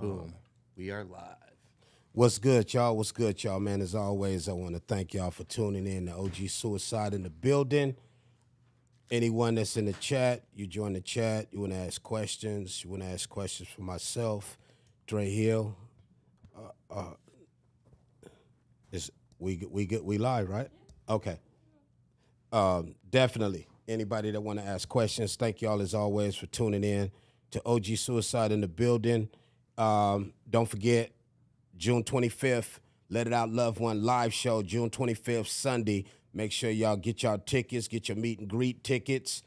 Boom. We are live. What's good, y'all? What's good, y'all, man? As always, I want to thank y'all for tuning in to OG Cuicide in the building. Anyone that's in the chat, you join the chat, you want to ask questions, you want to ask questions for myself, Dre Hill. We live, right? Okay. Definitely. Anybody that want to ask questions, thank y'all as always for tuning in to OG Cuicide in the building. Don't forget, June 25th, Let It Out Loved One live show, June 25th, Sunday. Make sure y'all get y'all tickets, get your meet and greet tickets.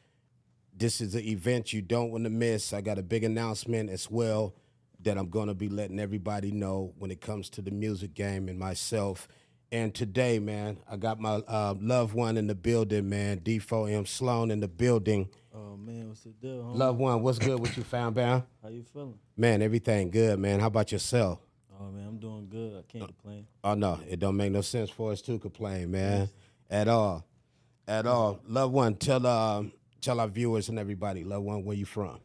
This is an event you don't want to miss. I got a big announcement as well that I'm going to be letting everybody know when it comes to the music game and myself. And today, man, I got my loved one in the building, man. D4M Sloan in the building. Oh, man, what's the deal, homie? Loved one, what's good with you, fam, bam? How you feeling? Man, everything good, man. How about yourself? Oh, man, I'm doing good. I can't complain. Oh, no, it don't make no sense for us to complain, man, at all. At all. Loved one, tell our viewers and everybody, loved one, where you from?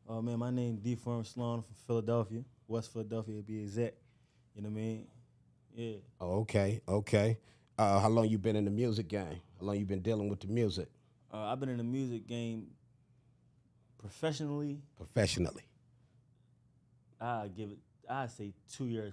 Oh, man, my name D4M Sloan from Philadelphia, West Philadelphia to be exact. You know what I mean? Yeah. Oh, okay. How long you been in the music game? How long you been dealing with the music? I've been in the music game professionally. Professionally. I'd say 2 years,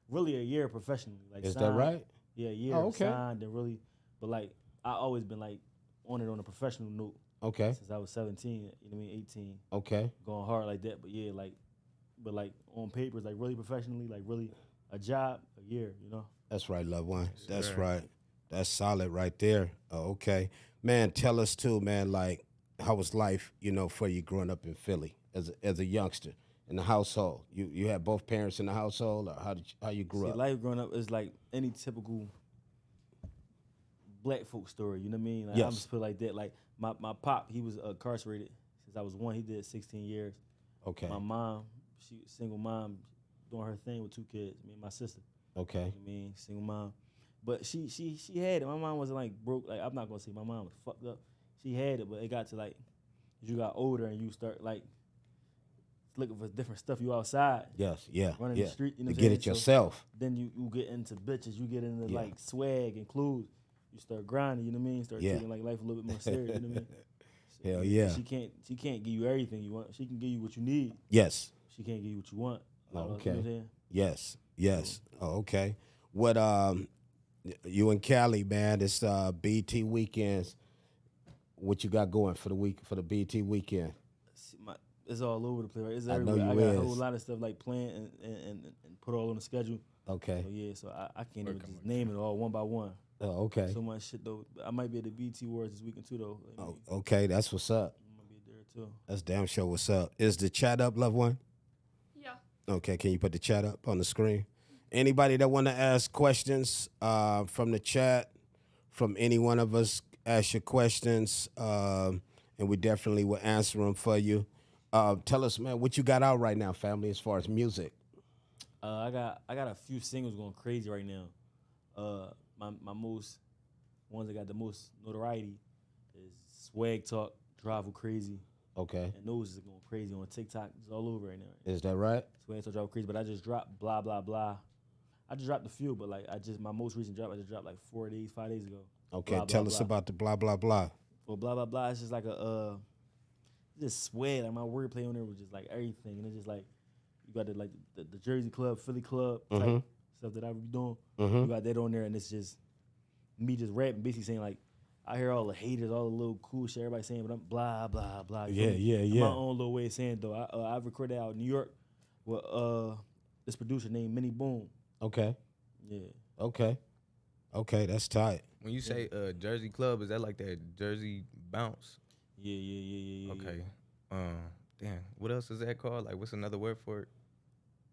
really a year professionally. Like Is signed, that right? Yeah, a year signed and really, but like I always been like on it on a professional note. Okay. Since I was 17, you know what I mean, 18. Okay. Going hard like that, but yeah, like on papers, like really professionally, like really a job, a year, you know? That's right, loved one. That's sir. right. That's solid right there. Oh, okay. Man, tell us too, man, like, how was life, for you growing up in Philly as a youngster in the household? You had both parents in the household, or how you grew See, up? life growing up is like any typical black folk story, you know what I mean? Like, Yes. I'm just put it like that. Like my pop, he was incarcerated since I was 1. He did 16 years. Okay. My mom, she was a single mom, doing her thing with 2 kids, me and my sister. Okay. You know what I mean? Single mom. But she had it. My mom wasn't like broke. Like, I'm not gonna say my mom was fucked up. She had it, but it got to like, as you got older and you start like looking for different stuff, you outside. Yes, yeah. Running yeah. the street, you know to what I'm get saying? it yourself. Then you get into bitches, you get into Yeah. like swag and clothes. You start grinding, you know what I mean? Start Yeah. taking like life a little bit more serious, you know what I mean? Hell yeah. She can't give you everything you want. She can give you what you need. Yes. She can't give you what you want. Oh, You know okay. what I'm saying? Yes. Oh, okay. What you and Cali, man, it's BT weekends. What you got going for the BT weekend? It's all over the place, right? It's I know everywhere. you I got is. a whole lot of stuff like planned and put all on the schedule. Okay. So yeah, so I can't even just name it all one by one. Oh, okay. So much shit though. I might be at the BT Awards this weekend too though. Oh, okay, that's what's up. I might be there too. That's damn sure what's up. Is the chat up, loved one? Yeah. Okay, can you put the chat up on the screen? Anybody that want to ask questions from the chat, from any one of us, ask your questions, and we definitely will answer them for you. Tell us, man, what you got out right now, family, as far as music? I got a few singles going crazy right now. My most ones that got the most notoriety is Swag Talk, Drive You Crazy, Okay. and those is going crazy on TikTok. It's all over right now. Is that right? Swag Talk, Drive You Crazy, but I just dropped Blah Blah Blah. I just dropped a few, but like my most recent drop I just dropped like 5 days ago. Okay, Blah, tell blah, us blah. about the blah, blah, blah. Well, Blah Blah Blah, it's just like just swag. Like my wordplay on there was just like everything, and it's just like you got the Jersey Club, Philly Club type stuff that I be doing. You got that on there, and it's just me just rapping, basically saying like, I hear all the haters, all the little cool shit everybody saying, but I'm blah blah blah. You feel me? Yeah. My own little way of saying it, though. I recorded out in New York with this producer named Minnie Boom. Okay. Yeah. Okay, that's tight. When you say Jersey Club, is that like that Jersey bounce? Yeah. Okay. Damn. What else is that called? Like, what's another word for it?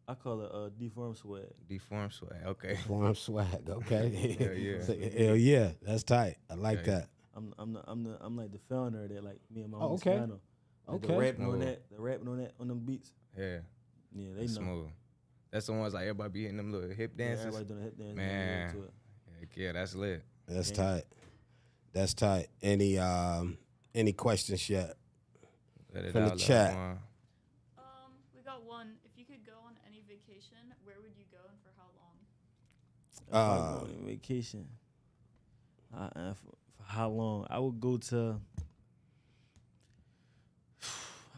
I call it D4M swag. Deformed swag. Okay. Foreign swag. Okay. Hell yeah. Hell yeah. That's tight. I like Okay. that. I'm like the founder of that. Like me and my Oh, homie okay. Solano. Like Okay. The rapping on Smooth. that. The rapping on them beats. Yeah. Yeah, they That's know. smooth. That's the ones like everybody be hitting them little hip Yeah, dances. everybody doing the hip dance. Man. To it. Heck yeah, that's lit. That's Yeah. tight. That's tight. Any questions yet? Let it From the out, chat. little one. We got one. if you could go on any vacation, where would you go and for how long? On vacation. For how long? I would go to.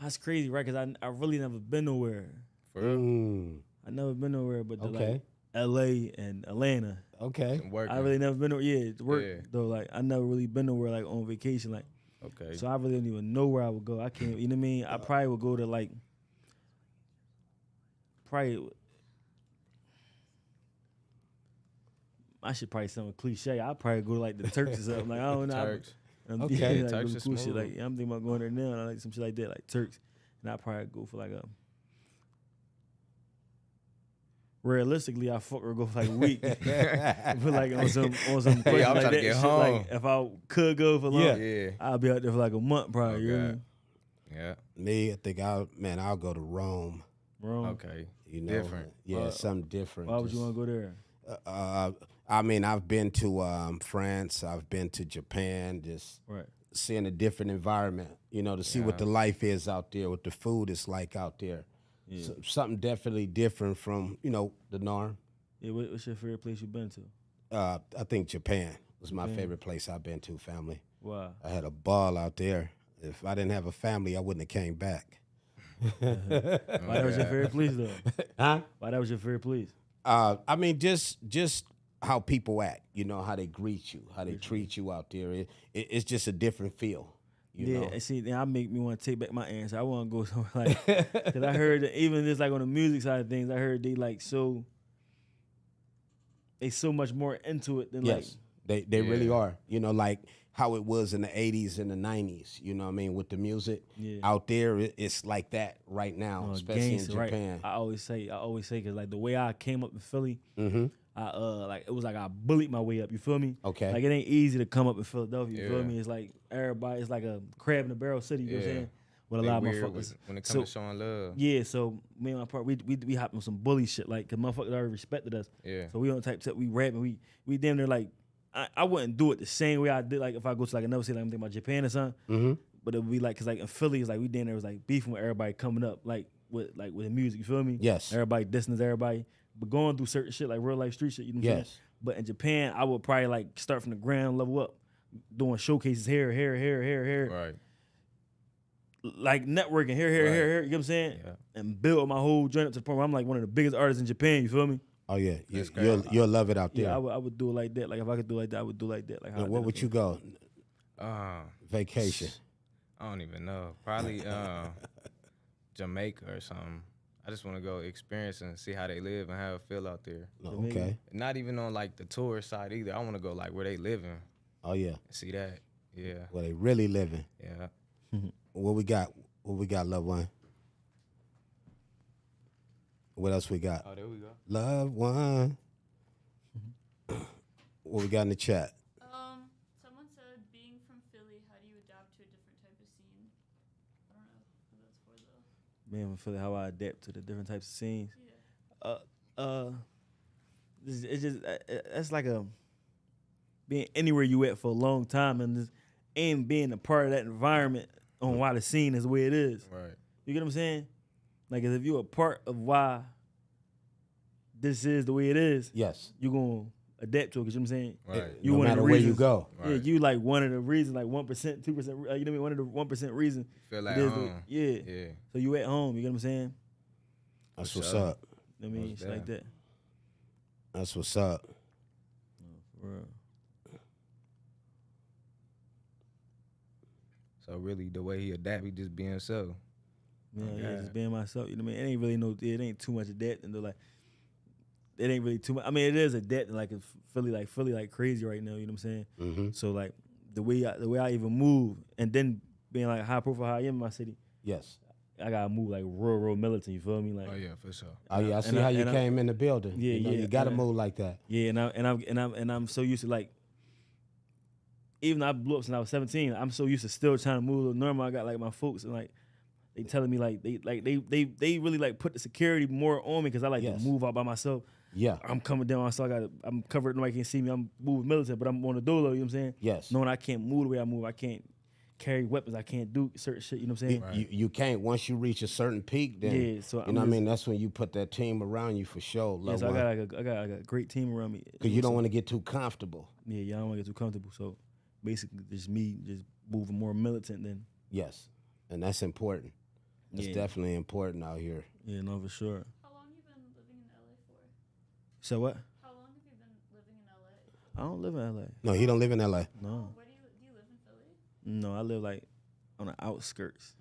That's crazy, right? Because I really never been nowhere. For real? I never been nowhere but Okay. like L.A. and Atlanta. Okay. Working. I really never been nowhere. Yeah, to work Yeah. though. Like I never really been nowhere like on vacation. Like Okay. so, I really don't even know where I would go. I can't. You know what I mean? I probably would go to like. I should probably sound cliche. I'd probably go to like the Turks or something. Like I don't know. Turks. Okay. Yeah, like, Turks really is cool shit. smooth. Like I'm thinking about going there now. And I like some shit like that, like Turks. And I'd probably go for like a. Realistically, I fuck or go for like a week. But like on some questions Hey, I'm like trying that to get shit, home. like if I could go for long, Yeah. I'll be out there for like a month probably. You know what I Okay. mean? Yeah. Me, I think I'll go to Rome. Wrong. Okay. You know, Different. Yeah, something different. Why would you want to go there? I mean, I've been to France. I've been to Japan. Just Right. seeing a different environment. You know, to see what the life is out there, what the food is like out there. Yeah. So, something definitely different from the norm. Yeah. What's your favorite place you've been to? I think Japan was my favorite place I've been to. Family. Wow. I had a ball out there. If I didn't have a family, I wouldn't have came back. Why that was your favorite place though? Huh? Why that was your favorite place? I mean, just how people act, how they greet you, how they treat you out there. It's just a different feel, you know. And see, then I make me want to take back my answer. I want to go somewhere like, because I heard that even just like on the music side of things, I heard they so much more into it than Yes, they really Yeah. are. Like how it was in the 80s and the 90s, you know what I mean, with the music. Yeah. Out there, it's like that right now, especially gangsta, in Japan. Right? I always say, because like the way I came up in Philly, Mm-hmm. I like it was like I bullied my way up. You feel me? Okay. Like it ain't easy to come up in Philadelphia. You feel Yeah. me? It's like everybody. It's like a crab in a barrel city. You know what I'm Yeah. saying? With a They lot of weird motherfuckers. when it So- comes to showing love. Yeah, so me and my partner, we hop on some bully shit, like, cause motherfuckers already respected us. Yeah. So we on type we rapping, we damn near like, I wouldn't do it the same way I did, like if I go to like another city, like I'm thinking about Japan or something. Mm-hmm. But it would be like, cause like in Philly, it's like we damn near was like beefing with everybody coming up, like with the music. You feel me? Yes. Everybody dissing to everybody, but going through certain shit like real life street shit. You know what I'm saying? Yes. But in Japan, I would probably like start from the ground level up, doing showcases here, Right. like networking here, Right. here. You know what I'm saying? Yeah. And build my whole joint up to the point where I'm like one of the biggest artists in Japan. You feel me? Oh yeah, That's you'll crazy. you'll love it out there. Yeah, I would do it like that. Like if I could do it like that, I would do it like that. Like how I Now, where did would it. you go? Uh, Vacation. I don't even know. Probably Jamaica or something. I just want to go experience and see how they live and how it feel out there. Oh, Jamaica. okay. Not even on like the tourist side either. I want to go like where they living Oh yeah. and see that. Yeah. Where they really living. Yeah. What we got? What we got, loved one? What else we got? Oh, there we go. Loved one. What we got in the chat? Someone said, being from Philly, how do you adapt to a different type of scene? I don't know who that's for though. Man, I feel like how I adapt to the different types of scenes. Yeah. It's just that's like a being anywhere you at for a long time and being a part of that environment on why the scene is the way it is. Right. You get what I'm saying? Like if you're a part of why this is the way it is, Yes. you're gonna adapt to it. 'Cause you know what I'm saying? Right. You no one of matter the where you reasons- go. Yeah, Right. you like one of the reasons, like 1%, 2%. You know what I mean? One of the 1% reason. Feel like it is home. yeah. Yeah. So you at home. You get what I'm saying? That's For what's sure. up. I mean, Most it's like that. That's what's up. For real. So really, the way he adapt, he just being himself. Yeah, Oh, yeah, God. just being myself. You know what I mean? It ain't really it ain't too much of that, and like, it ain't really too much. I mean, it is a debt, like it's Philly like crazy right now. You know what I'm saying? Mm-hmm. So like the way I even move, and then being like high profile, how I am in my city, Yes. I gotta move like real militant. You feel me? Like Oh yeah, for sure. Oh yeah, I see and I- how you and I- came in the building. Yeah, you know, yeah, You gotta and I- move like that. yeah, and I'm so used to like. Even though I blew up since I was 17, I'm so used to still trying to move. Normal, I got like my folks and like they telling me like they really like put the security more on me because I like Yes. to move out by myself. Yeah. I'm coming down, so I'm covered. Nobody can see me. I'm moving militant, but I'm on the dolo. You know what I'm saying? Yes. Knowing I can't move the way I move, I can't carry weapons. I can't do certain shit. You know what I'm saying? You can't once you reach a certain peak. Then Yeah, so you know what I mean. That's when you put that team around you for sure. Yeah, so I got a great team around me. Because you don't want to get too comfortable. Yeah, I don't want to get too comfortable. So basically, just me just moving more militant than. Yes, and that's important. It's definitely important out here. Yeah, no, for sure. How long you been living in LA for? So what? How long have you been living in LA? I don't live in LA. No, he don't live in L.A. No, Where do you live in Philly? no, I live like on the outskirts.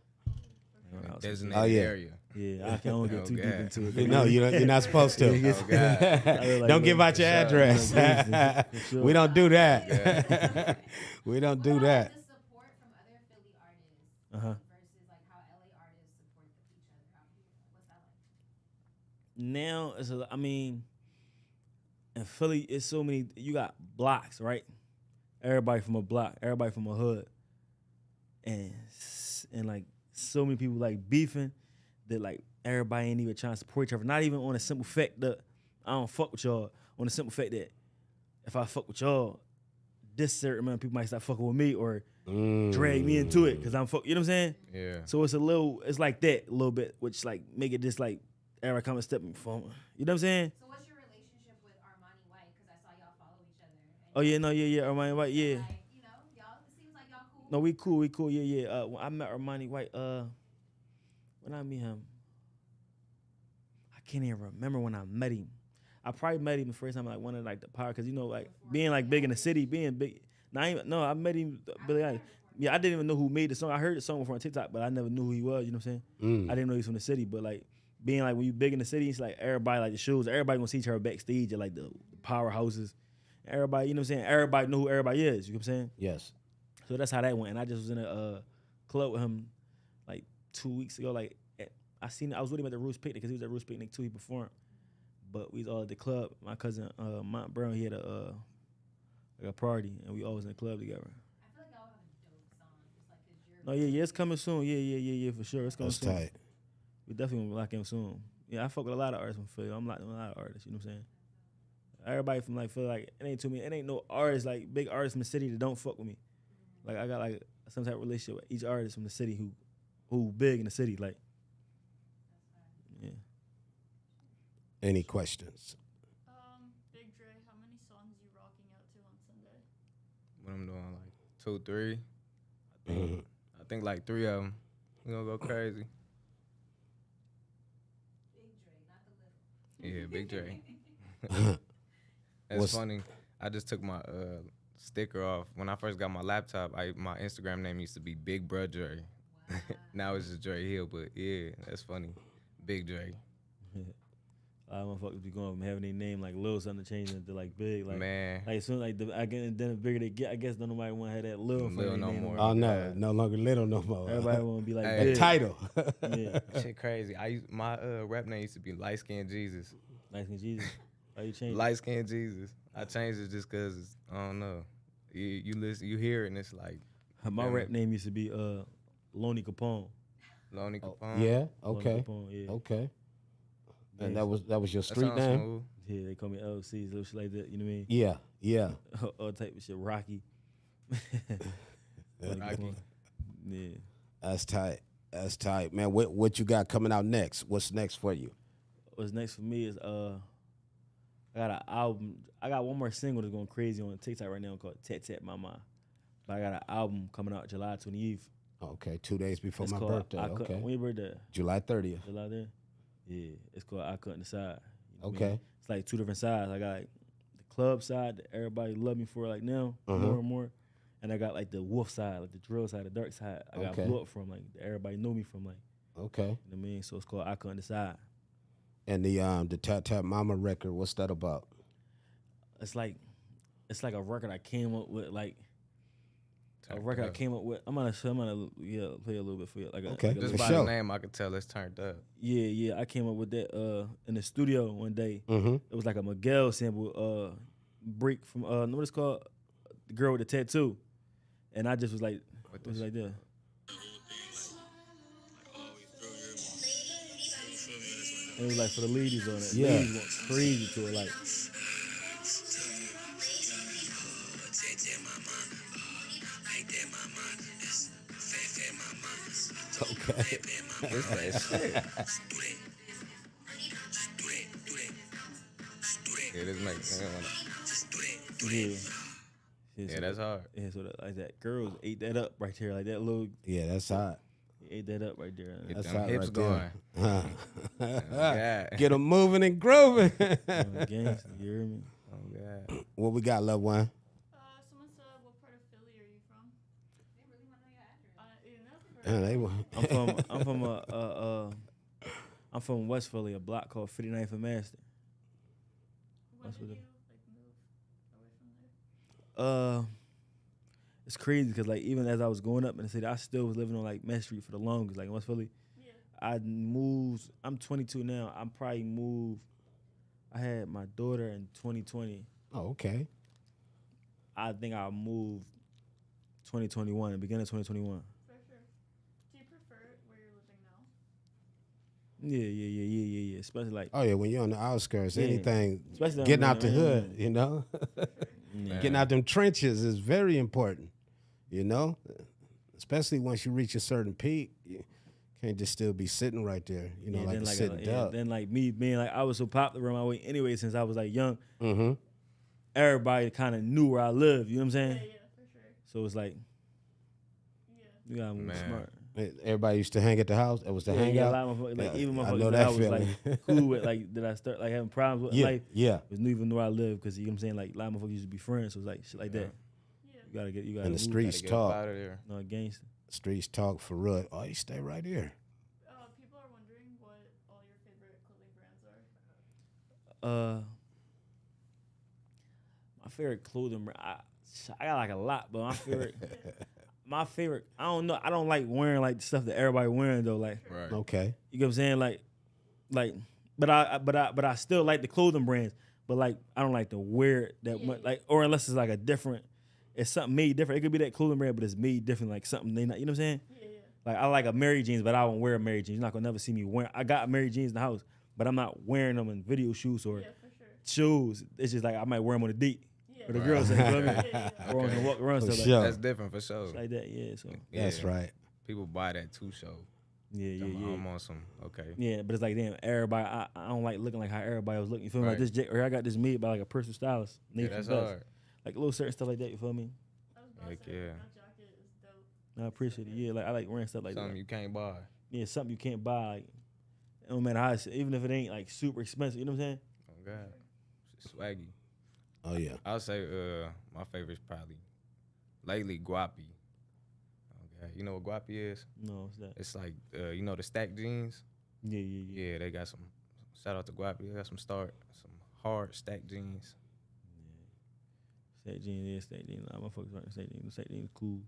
On the outskirts. Designated Oh, yeah. area. Yeah, I can't get too deep God. into it. No, you're not supposed to. Oh, God. I live like Don't give out your address. For sure. We don't do that. We don't do that. The support from other Philly artists Uh-huh. versus like how LA artists support each other out here. What's that like? Now I mean, in Philly, it's so many. You got blocks, right? Everybody from a block, everybody from a hood, and like so many people like beefing that like everybody ain't even trying to support each other. Not even on a simple fact that I don't fuck with y'all. On the simple fact that if I fuck with y'all, this certain amount of people might start fucking with me or drag me into it because I'm fuck. You know what I'm saying? Yeah. So it's it's like that a little bit, which like make it just like everybody come and step me forward. You know what I'm saying? So what's your relationship with Armani White? Because I saw y'all follow each other. And Oh yeah, no, yeah, Armani White, yeah. like, you know, y'all. It seems like y'all cool. No, we cool, yeah. When I met Armani White, when I meet him, I can't even remember when I met him. I probably met him the first time like one of like the power, cause you know like being like big in the city, being big. I met him Billy Eilish. Yeah, I didn't even know who made the song. I heard the song before on TikTok, but I never knew who he was. You know what I'm saying? I didn't know he was from the city, but like being like when you big in the city, it's like everybody like the shows. Everybody gonna see each other backstage at like the powerhouses. Everybody, you know what I'm saying? Everybody know who everybody is. You know what I'm saying? Yes. So that's how that went. And I just was in a club with him like 2 weeks ago. Like I was with him at the Roost Picnic because he was at Roost Picnic too. He performed, but we was all at the club. My cousin Mont Brown, he had a party, and we all was in the club together. I feel like y'all have a dope song. Just like this year. No, yeah, it's coming soon. Yeah, for sure. It's coming That's soon. tight. We definitely gonna lock in soon. Yeah, I fuck with a lot of artists from Philly. I'm locking with a lot of artists. You know what I'm saying? Everybody from like Philly, like it ain't too many. It ain't no artists like big artists from the city that don't fuck with me. Like I got like some type of relationship with each artist from the city who big in the city. Like, yeah. Any questions? Big Dre, how many songs you rocking out to on Sunday? What I'm doing, like 2, 3. I think like 3 of them. We gonna go crazy. Big Dre, not the little. Yeah, Big Dre. That's What's- funny. I just took my sticker off. When I first got my laptop, my Instagram name used to be Big Bruh Dre. Now it's just Dre Hill, but yeah, that's funny. Big Dre. A lot of motherfuckers be going from having their name like Lil something to changing it to like Big. Like, Man. like soon like then the bigger they get, I guess don't nobody want to have that Lil in front Lil of their no name more. more. Oh no, Yeah. no longer little no more. Everybody want to be like Hey. A Big. title. Yeah, Shit crazy. My rap name used to be Light Skin Jesus. Light Skin Jesus. Why you change? Light Skin Jesus. I changed it just cause I don't know. You listen, you hear it, and it's like My Yeah. rap name used to be Lonely Capone. Lonely Capone. Oh, Yeah. Lonely Okay. Capone, yeah. Okay. And Yeah. that was your That street sounds name. smooth. Yeah, they call me LCs, little shit like that. You know what I mean? Yeah. All type of shit. Rocky. Rocky. Yeah. That's tight. That's tight, man. What you got coming out next? What's next for you? What's next for me is I got an album. I got one more single that's going crazy on TikTok right now called Tat Tat Mama. But I got an album coming out July 28th. Okay, 2 days before It's my called birthday. I Couldn't- Okay, When your birthday? July 30th. July there? Yeah. It's called I Couldn't Decide. You know what I Okay. mean? It's like two different sides. I got like the club side that everybody love me for like now, Uh-huh. more and more. And I got like the wolf side, like the drill side, the dark side. I got Okay. blew up from like everybody know me from like, Okay. you know what I mean? So it's called I Couldn't Decide. And the Tat Tat Mama record, what's that about? It's like a record I came up with, like a Turned record I up. came up with. I'm gonna play a little bit for you. Like Okay. like a Just For by sure. the name, I could tell it's turned up. yeah. I came up with that in the studio one day. Mm-hmm. It was like a Miguel sample break from what it's called, the girl with the tattoo, and I just was like, What it was the like that. It was like for the ladies on it. Yeah. Ladies went crazy to it. Like, Okay. This that shit. Yeah, this makes Yeah. Yeah, so that's hard. Yeah, so like that. Girls ate that up right there, like that little. Yeah, that's hot. Ate that up right there. Get That's them hot hips right going. there. God. Get them moving and grooving. Gangsta, you hear me? Oh God. What we got, loved one? Someone said, what part of Philly are you from? They really want to know your address. You know, They I'm from West Philly, a block called 59th and Master. when That's did what you move away from there? It's crazy because like even as I was growing up in the city, I still was living on like Main Street for the longest. Like in West Philly, Yeah. I moved. I'm 22 now. I'm probably moved. I had my daughter in 2020. Oh, okay. I think I moved 2021, the beginning of 2021. For sure. Do you prefer where you're living now? Yeah. Especially like Oh yeah, when you're on the outskirts, Yeah. anything Especially getting on out the hood, you know, yeah. getting out them trenches is very important. You know, especially once you reach a certain peak, you can't just still be sitting right there. You know, Yeah, like then a like sitting duck. then like me being like I was so popular on my way anyway since I was like young. Mm-hmm. Everybody kind of knew where I lived. You know what I'm saying? Yeah, for sure. So it's like Yeah. you gotta move Man. smart. Everybody used to hang at the house. It was the Yeah, hangout. a lot of motherfuckers, like Yeah, even I motherfuckers know that that I was feeling. like cool with, like that I start like having problems with in Yeah, life. yeah. Was new even know where I live because you know what I'm saying. Like a lot of motherfuckers used to be friends. So it's like shit like that. Yeah. You gotta And the move. streets Gotta get up talk. out of there. No gangster. Streets talk for real. Oh, you stay right here. People are wondering what all your favorite clothing brands are. My favorite clothing brand. I got like a lot, but my favorite. I don't know. I don't like wearing like the stuff that everybody wearing though. Like Right. Okay. you know what I'm saying. Like, but I still like the clothing brands. But like I don't like to wear it that much. Like or unless it's like a different. It's something made different. It could be that clothing brand, but it's made different. Like something they not. You know what I'm saying? Yeah. Like I like a Mary jeans, but I won't wear a Mary jeans. You're not gonna never see me wearing. I got Mary jeans in the house, but I'm not wearing them in video shoots or Yeah, for sure. shoes. It's just like I might wear them on a date. Yeah. Or the girls say, you know what I mean? Yeah. Or on the walk around For stuff sure. That's different for sure. like that. Yeah. So That's Yeah. right. People buy that too, show. yeah. I'm on some. Okay. Yeah, but it's like damn, everybody. I don't like looking like how everybody was looking. You feel me? Like Right. this, or I got this made by like a personal stylist. Yeah, Nathan that's Best. hard. Like little certain stuff like that. You feel me? I was about to Heck say, yeah. that jacket is dope. And I appreciate it. Yeah, like I like wearing stuff like Something that. you can't buy. Yeah, something you can't buy. Like, it don't matter how, even if it ain't like super expensive. You know what I'm saying? Oh God. Shit swaggy. Oh yeah. I'll say my favorite's probably lately Guapi. Okay. You know what Guapi is? No, it's that. It's like you know the stack jeans? Yeah. Yeah, they got some shout out to Guapi. They got some hard stack jeans. Stack jeans, yeah, stack jeans. Nah, motherfuckers rocking stack jeans. Stack jeans cool.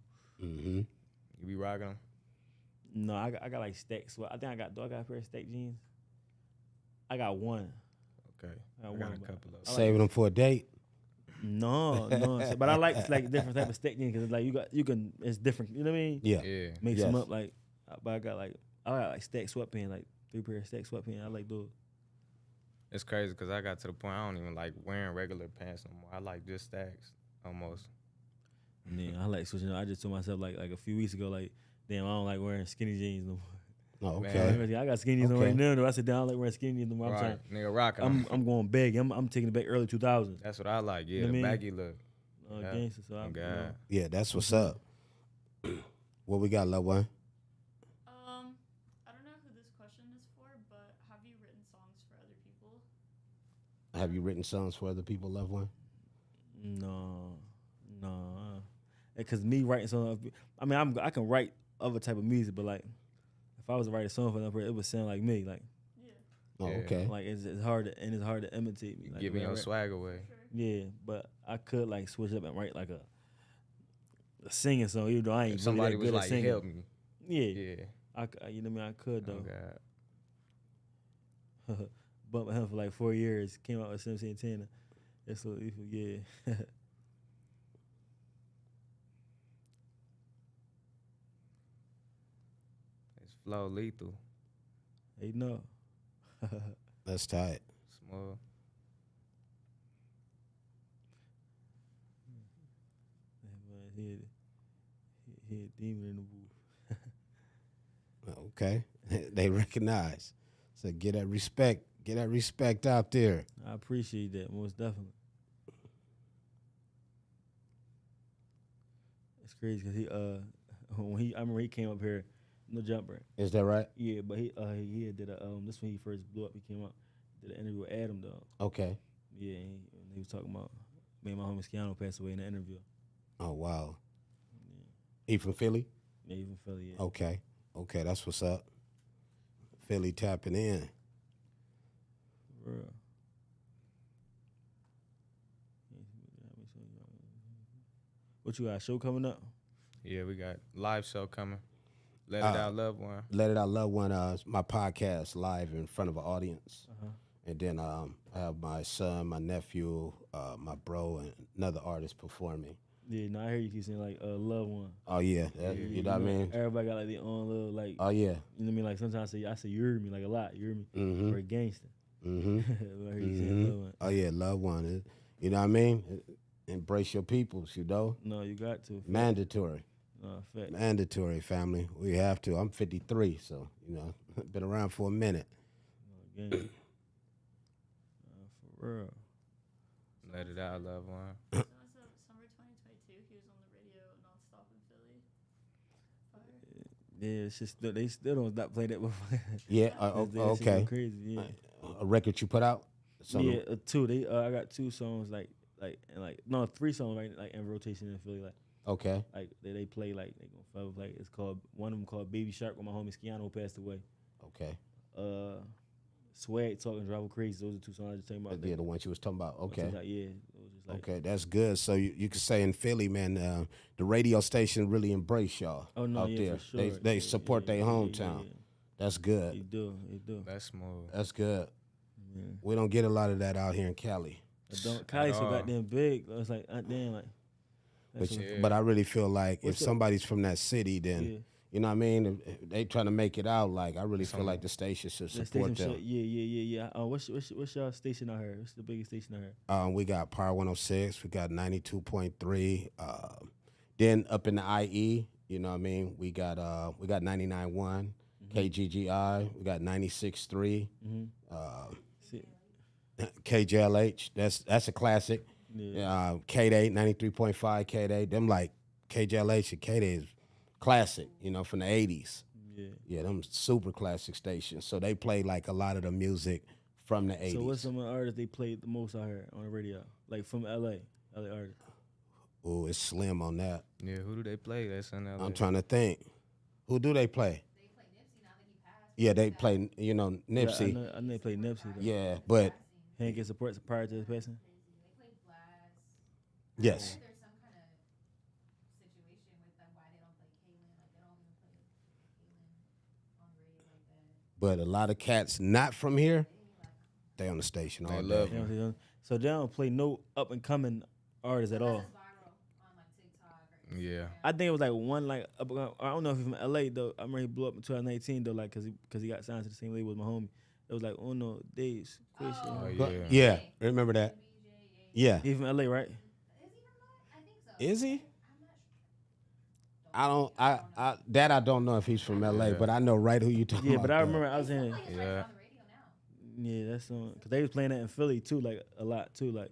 Mm-hmm. You be rocking them? No, I got like stacks. Well, I think I got a pair of stack jeans? I got one. Okay. I got I got one, a but- couple of I like- Saving them for a date. No. So- but I like different type of stack jeans because like you can it's different. You know what I mean? Yeah. Yeah. Mix Yes. them up like. But I got like stack sweatpants, like 3 pair of stack sweatpants. I like those. It's crazy because I got to the point I don't even like wearing regular pants no more. I like just stacks almost. And then I like switching up. I just told myself like a few weeks ago, like, damn, I don't like wearing skinny jeans no more. Oh, Man. okay. I got skinny jeans on Okay. right now. Though. I said, damn, I don't like wearing skinny jeans no more. I'm Right. saying, Nigga rocking them. I'm going baggy. I'm taking it back early 2000s. That's what I like. Yeah, You know what I the mean? baggy look. Yeah. Gangster. So Oh, I'm, God. Yeah, that's what's up. What we got, loved one? I don't know who this question is for, but have you written songs for other people? Have you written songs for other people, loved one? No. Because me writing something, I mean, I can write other type of music, but like, if I was to write a song for another person, it would sound like me. Like, Yeah. Oh, Yeah. okay. like it's hard to imitate me. You Like, giving when I your rap. swag away. Sure. Yeah, but I could like switch up and write like a singing song, even though I ain't If somebody really was that good like, at singing. help me. Yeah, Yeah. you know what I mean. I could Oh, though. God. But with him for like 4 years, came out with 1710. That's what yeah. It's flow lethal. Hey, no. That's tight. Small. He had demon in the booth. Okay. They recognize. So get that respect out there. I appreciate that most definitely. It's crazy because I remember he came up here, no jumper. Is that right? Yeah, but he did a this when he first blew up. He came up, did an interview with Adam though. Okay. Yeah, he was talking about me and my homie Skiano passed away in the interview. Oh wow. He from Philly? Yeah, he from Philly. Yeah. Okay. Okay, that's what's up. Philly tapping in. For real. What you got? A show coming up? Yeah, we got live show coming. Let It Out, Loved One. Let It Out, Loved One. My podcast live in front of an audience, and then I have my son, my nephew, my bro, and another artist performing. Yeah, no, I hear you keep saying like loved one. Oh yeah, you know what I mean. Everybody got like their own little like. Oh yeah. You know what I mean? Like sometimes I say you heard me like a lot. You heard me? Mm-hmm. Or a gangster. Mm-hmm. I heard you saying loved one. Oh yeah, loved one. You know what I mean. Embrace your peoples. You know. No, you got to. Mandatory. Fact. Mandatory, family. We have to. I'm 53, so you know, been around for a minute. Gang. For real. Let It Out, Loved One. So was summer 2022. He was on the radio nonstop in Philly. Fire. Yeah, it's just they still don't stop playing that before. Yeah. That shit Okay. go crazy. Yeah. A record you put out? Something? Yeah, two. I got two songs no 3 songs right like in rotation in Philly Okay. like they play like they gonna forever play. It's called one of them called Baby Shark when my homie Skiano passed away. Okay. Swag Talking Drive Crazy. Those are 2 songs I was just talking about. Yeah, the ones you was talking about. Okay. Yeah. It was just like, Okay, that's good. So you could say in Philly, man, the radio station really embrace y'all Oh no, out yeah, there. for sure. They support their hometown. Yeah. That's good. They do. That's smooth. That's good. Yeah. We don't get a lot of that out here in Cali. Cali's so all. goddamn big. It's like damn like. But, Yeah. but I really feel like if What's up? somebody's from that city, then Yeah. you know what I mean. If they trying to make it out. Like I really feel like the station should The support station them. yeah. What's y'all station out here? What's the biggest station out here? We got Power 106. We got 92.3. Then up in the IE, you know what I mean. We got 99.1 KGGI. We got 96.3. See, KJLH. That's a classic. Yeah. K-Day 93.5 K-Day. Them like KJLH and K-Day is classic. You know, from the 80s. Yeah. Yeah, them super classic stations. So they play like a lot of the music from the 80s. So what's some of the artists they played the most out here on the radio? Like from LA artists. Ooh, it's slim on that. Yeah, who do they play? That's in LA. I'm trying to think. Who do they play? They play Nipsey now that he passed. Yeah, they play, you know, Nipsey. Yeah, I know they play Nipsey. Though. Yeah, but He ain't get support prior to his passing. They play Blast. yes. There's some kind of situation with them why they don't play Kaylin. Like they don't even play Kaylin on the radio like that. But a lot of cats not from here, they on the station all They day. love You know what I'm saying? So they don't play no up and coming artists at all. That's viral on like TikTok. Or Yeah. I think it was like one like I don't know if he's from LA though. I remember he blew up in 2019 though, like cause he got signed to the same label as my homie. It was like Uno Days. Oh, But- yeah. yeah, remember that? Yeah. He from LA, right? Is he from that? I think so. Is he? I'm not sure. I don't know if he's from LA, Yeah. but I know right who you talking Yeah, about. but I though. remember I was They saying, still play his Yeah. record on the radio now. yeah, that's cause they was playing that in Philly too, like a lot too, like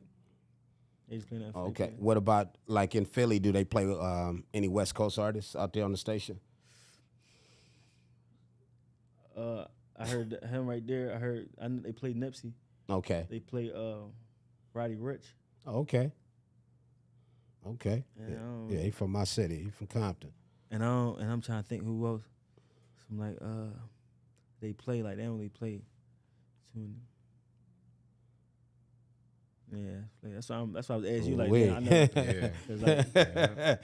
they was playing that. In Philly Okay. too. What about like in Philly? Do they play any West Coast artists out there on the station? I heard him right there. I know they played Nipsey. Okay. They play Roddy Rich. Okay. Okay. And, Yeah, he from my city. He from Compton. And I'm trying to think who else. So I'm like, they play like they only play two. Yeah, that's why I was asking you like, Ooh-wee. man, I know. Yeah. It's like, Like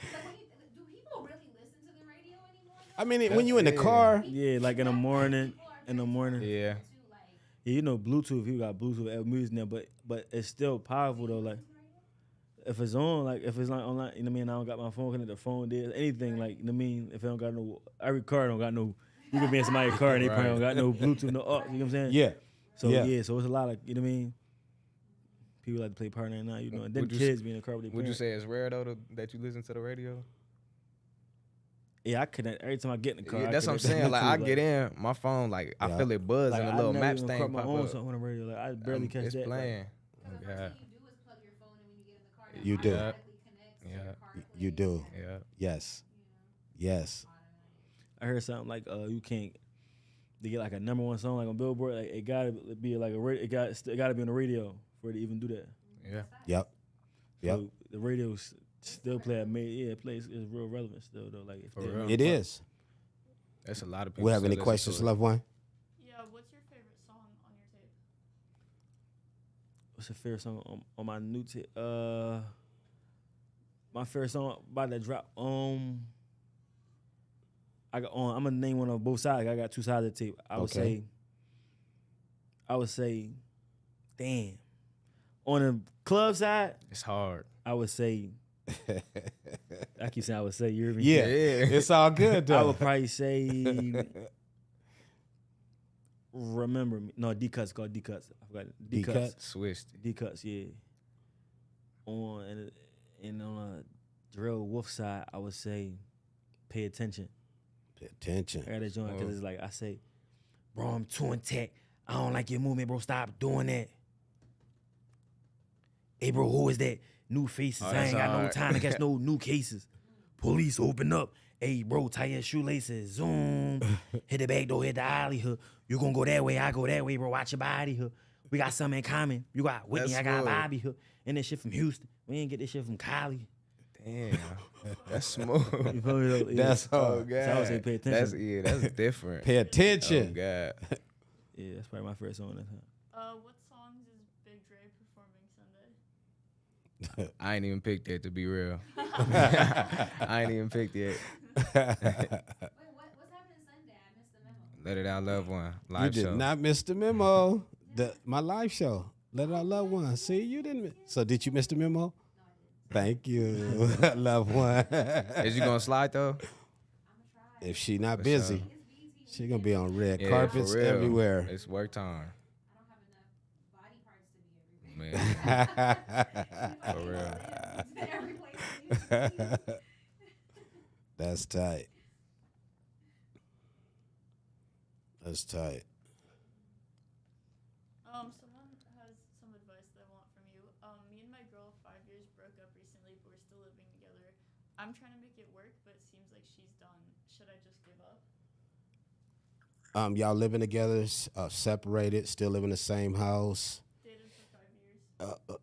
do people really listen to the radio anymore? I mean, when you in the car, yeah, like in the morning. In the morning. Yeah. Too, like, Yeah, you know Bluetooth. You got Bluetooth music now, but it's still powerful though. Like if it's on, like if it's not online, you know what I mean. I don't got my phone connected. The phone did anything like you know what I mean. If it don't got no, every car don't got no. You could be in somebody's car and they probably don't got no Bluetooth, no aux. You know what I'm saying? yeah. So Yeah. so it's a lot of you know what I mean. People like to play Power 99, you know, and then Would you kids be in the car with their Would you parents. say it's rare though that you listen to the radio? Yeah, I connect every time I get in the car. Yeah, I that's what I'm connect saying. Like I Bluetooth, get in, my phone, like I Yeah. feel it buzz like, and a I little never maps even thing caught my pop own up. something on the radio. Like I barely catch It's that. playing. Because the Oh, first God. thing you do is plug your phone in when you get in the car. That You do. automatically connects to your CarPlay. You do. Yeah. Yes. Yeah, Yes. automatic. I heard something like you can't. They get like a #1 song like on Billboard. Like it gotta be like it gotta be on the radio for it to even do that. Yeah. Yep. Yep. So the radio still play it plays is real relevant still though. Like if For they're real. in the It car. is. That's a lot of people. We have still any listen questions, to it. loved one? Yeah, what's your favorite song on your tape? What's your favorite song on my new tape? My favorite song about to drop. I got on. I'm gonna name one on both sides. I got two sides of the tape. I would say, damn. On the club side, It's hard. I would say. I keep saying I would say. You hear me? Yeah. Yeah. It's all good I though. would probably say. Remember me? No, D cuts called D cuts. I forgot it. D D-Cut? cuts. Switched. D cuts. Yeah. And on a drill wolf side, I would say, pay attention. Pay attention. I got to join because Oh. it's like I say, bro, I'm too intact. I don't like your movement, bro. Stop doing that. Hey, bro, who is that? New faces. Oh, I that's ain't got no hard. time to catch no new cases. Police, open up. Hey, bro, tie your shoelaces. Zoom. Hit the back door, hit the alley. Huh? You gonna go that way, I go that way, bro. Watch your body. Huh? We got something in common. You got Whitney, That's I got smooth. Bobby. Huh? And this shit from Houston. We ain't get this shit from Cali. Damn. That's smooth. You feel me? Though? Yeah. That's Oh hard. God. So I would say pay attention. That's different. Pay Oh attention. God. Yeah, that's probably my first song. That time. What songs is Big Dre performing Sunday? I ain't even picked it to be real. I ain't even picked it. Wait, what's happening Sunday? I missed the memo. Let It Out, Love One You live did show. not miss the memo. My live show. Let It Out, Love One. See, you didn't. So did you miss the memo? Thank you, loved one. Is you gonna slide though? I'm gonna try. If she not For busy, sure. It's BET she gonna be on red Yeah, carpets for real. everywhere. It's work time, I don't have enough body parts to be everywhere. man. For real. Every place I need. That's tight. That's tight. Someone has some advice that I want from you. Me and my girl, 5 years, broke up recently, but we're still living together. I'm trying to make it work, but it seems like she's done. Should I just give up? Y'all living together, separated, still live in the same house. Dated for 5 years.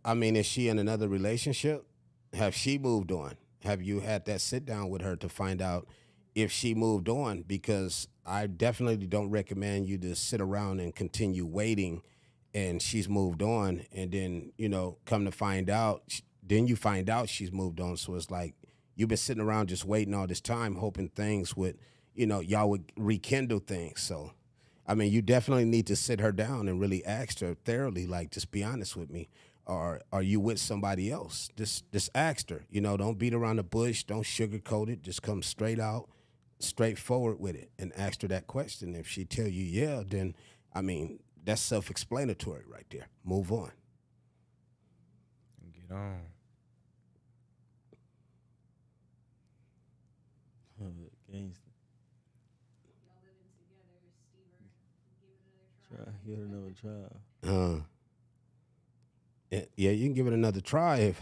I mean, is she in another relationship? Have she moved on? Have you had that sit down with her to find out if she moved on? Because I definitely don't recommend you to sit around and continue waiting and she's moved on and then, come to find out, then you find out she's moved on. So it's like you've been sitting around just waiting all this time, hoping things would, y'all would rekindle things. So, I mean, you definitely need to sit her down and really ask her thoroughly, like, just be honest with me. Or are you with somebody else? Just ask her. Don't beat around the bush. Don't sugarcoat it. Just come straight out, straightforward with it, and ask her that question. If she tell you yeah, then I mean that's self-explanatory right there. Move on. Get on. Gangsta. Y'all living together, Stever. Give it another try. Give it another try. Yeah, you can give it another try if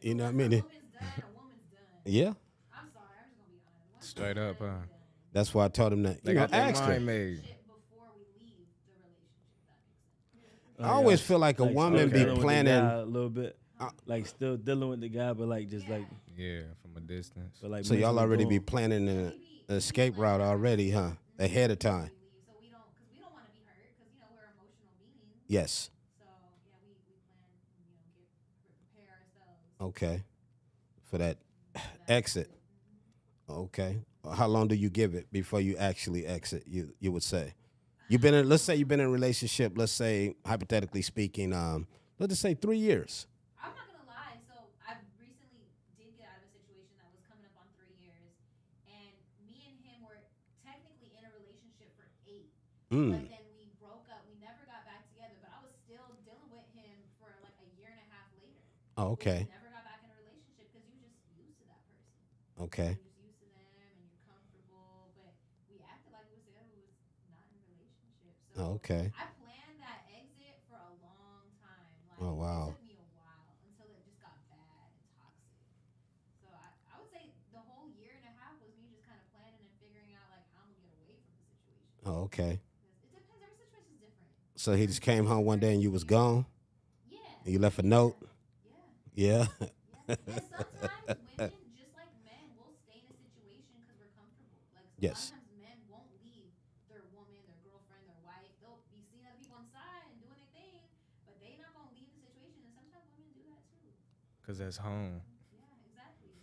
you know what I mean. A woman's done. A woman's done. Yeah, I'm sorry. I'm just gonna be honest. Once Straight you're up, done, huh? you're done. that's why I told him that. They got their ask her. mind made. Shit before we leave the relationship. That makes sense. I always feel like a woman be still dealing with the planning- guy a little bit, like still dealing with the guy, but like just like, Yeah, from a distance. but like. So y'all mentally already be gone. planning an escape route already, huh? Ahead of time. So we don't, because we don't want to be hurt, because we're emotional beings. Yes. So yeah, we plan, prepare ourselves. Okay. For that exit. Okay. How long do you give it before you actually exit? You would say. Let's say you've been in a relationship. Let's say hypothetically speaking, let's just say 3 years. I'm not gonna lie. So I recently did get out of a situation that was coming up on 3 years, and me and him were technically in a relationship for 8. But then we broke up. We never got back together. But I was still dealing with him for like a year and a half later. Oh, okay. We never got back in a relationship because you're just used to that person. Okay. You're just used to them, and you're comfortable Oh, okay. I planned that exit for a long time. Like, Oh, wow. it took me a while until it just got bad and toxic. So I would say the whole year and a half was me just kind of planning and figuring out like how I'm gonna get away from the situation. Oh, okay. 'Cause it depends. Every situation's different. So he just came home one day and you was gone. Yeah. And you left a note. Yeah. Yeah. Yeah. And sometimes women, just like men, will stay in a situation because we're comfortable. Like a lot Yes. of times men won't leave their woman, their girlfriend, their wife. They'll be seeing other people inside and doing their thing, but they not gonna leave the situation. And sometimes women do that too. Cause that's home. Yeah, exactly.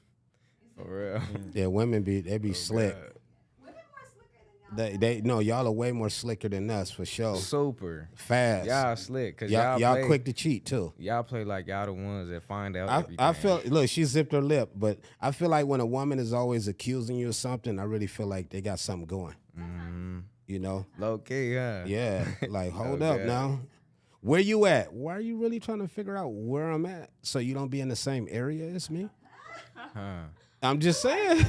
For real. Yeah, women they be slick. God. Women more slicker than y'all. They no, y'all are way more slicker than us for sure. Super. Fast. Y'all slick. Cause y'all play, quick to cheat too. Y'all play like y'all the ones that find out everything. I feel look, she zipped her lip, but I feel like when a woman is always accusing you of something, I really feel like they got something going. You know? Low key, huh? Yeah. Like hold Oh, up God. now. Where you at? Why are you really trying to figure out where I'm at so you don't be in the same area as me? Huh. I'm just saying.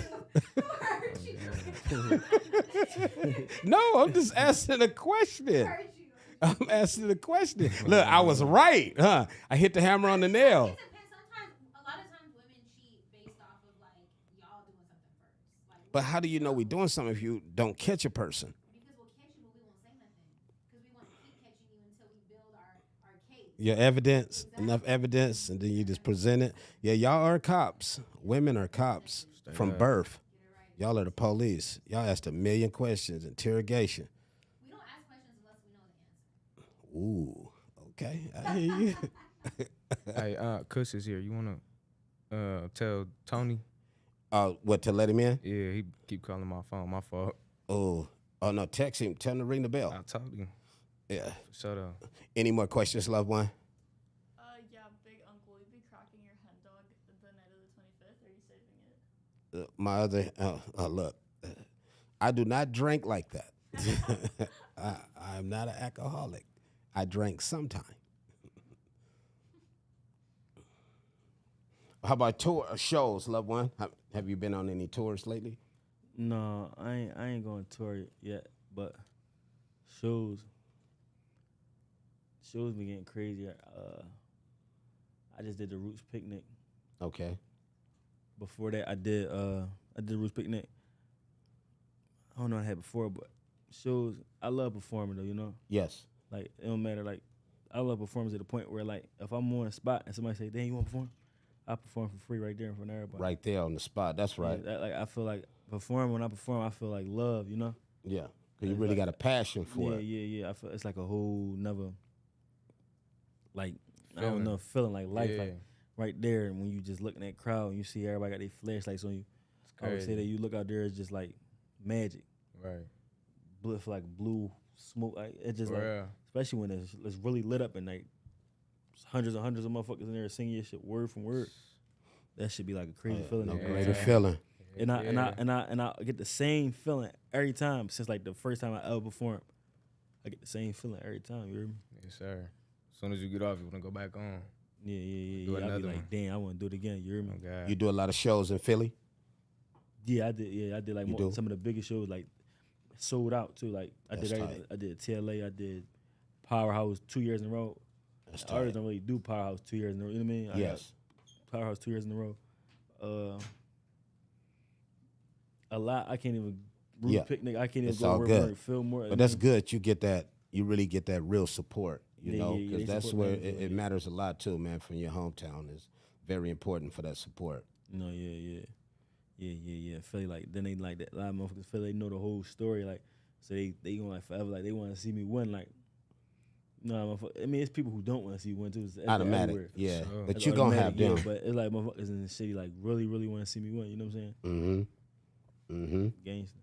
No, I'm just asking a question. I'm asking a question. Look, I was right, huh? I hit the hammer on the nail. It depends. Sometimes, a lot of times, women cheat based off of like y'all doing something first. Like, But how do you know we're doing something if you don't catch a person? because we'll catch you, but we won't say nothing. Because we want to keep catching you until we build our case. Your evidence, enough evidence, and then you just present it. Yeah, y'all are cops. Women are cops from up. birth. Y'all are the police. Y'all asked a million questions, interrogation. We don't ask questions unless we know the answer. Ooh, okay, I hear you. Hey, Kush is here. You wanna tell Tony? What, to let him in? Yeah, he keep calling my phone. My fault. Oh no, text him. Tell him to ring the bell. I told him. Yeah. Shut up. Any more questions, loved one? Yeah, big uncle, will you be cracking your hen dog the night of the 25th, or are you saving it? My other look, I do not drink like that. I'm not an alcoholic. I drink sometime. How about tour shows, loved one? Have you been on any tours lately? No, I ain't going to tour yet, but shows been getting crazier. I just did the Roots picnic. Okay. Before that, I did Roots picnic. I don't know what I had before, but shows. I love performing though, you know. Yes. Like it don't matter. Like I love performing to the point where like if I'm on a spot and somebody say, "Damn, you want to perform?" I perform for free right there in front of everybody. Right there on the spot. That's right. Yeah, like I feel like when I perform, I feel like love, you know. Yeah. Because you It's really like- got a passion for Yeah, it. yeah. I feel it's like a whole nother, like I Feeling. don't know, feeling like life, Yeah. like right there. And when you just looking at crowd and you see everybody got their flashlights on you, I would say crazy. that you look out there, it's just like magic. Right. Blue, for like blue smoke, like it just For like, real. especially when it's really lit up at night. Hundreds and hundreds of motherfuckers in there singing your shit word from word. That should be like a crazy feeling. No to me. greater Yeah. feeling. And I get the same feeling every time since like the first time I ever performed. I get the same feeling every time. You hear me? Yes, sir. As soon as you get off, you wanna go back on. Yeah. Do I'll be another like, one. damn, I want to do it again. You hear me? Oh God. You do a lot of shows in Philly? Yeah, I did. Yeah, I did like You do? some of the biggest shows, like sold out too. Like I That's did, tight. I did TLA, I did Powerhouse 2 years in a row. That's Artists tight. don't really do Powerhouse 2 years in a row. You know what I mean? I got Yes. Powerhouse 2 years in a row. A lot. I can't even. Root Yeah. picnic. I can't even It's go all word good. feel more. But that's good. You get that. You really get that real support. You Yeah, know, yeah, because they that's support where me, it yeah. matters a lot too, man. From your hometown is very important for that support. No, yeah. Philly, like then they like that. A lot of motherfuckers feel they know the whole story, like so they gonna like forever, like they want to see me win, like. No, motherfucker. I mean, it's people who don't want to see you win too. It's Automatic, everywhere. yeah. Sure. But It's you gonna have automatic, them. yeah, but it's like motherfuckers in the city like really want to see me win. You know what I'm saying? Mm-hmm. Gangster.